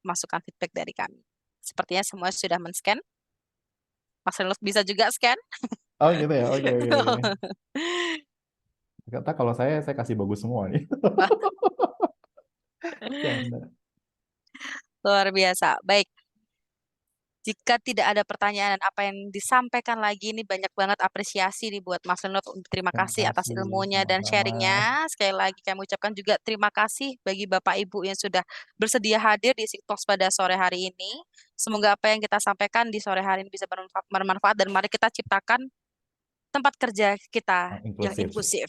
masukkan feedback dari kami. Sepertinya semua sudah men-scan. Mas Renus bisa juga scan. Oh gitu ya, oke oke oke. Kata kalau saya kasih bagus semua nih. Canda. Luar biasa. Baik. Jika tidak ada pertanyaan dan apa yang disampaikan lagi ini banyak banget apresiasi nih buat Mas Renut. Terima Terima kasih atas kasih, ilmunya dan sama-sama. sharingnya. Sekali lagi kami ucapkan juga terima kasih bagi Bapak Ibu yang sudah bersedia hadir di Siktos pada sore hari ini. Semoga apa yang kita sampaikan di sore hari ini bisa bermanfaat dan mari kita ciptakan tempat kerja kita yang Inklusif. inklusif.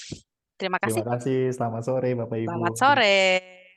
Terima Terima kasih. kasih, selamat sore Bapak Ibu. Selamat sore.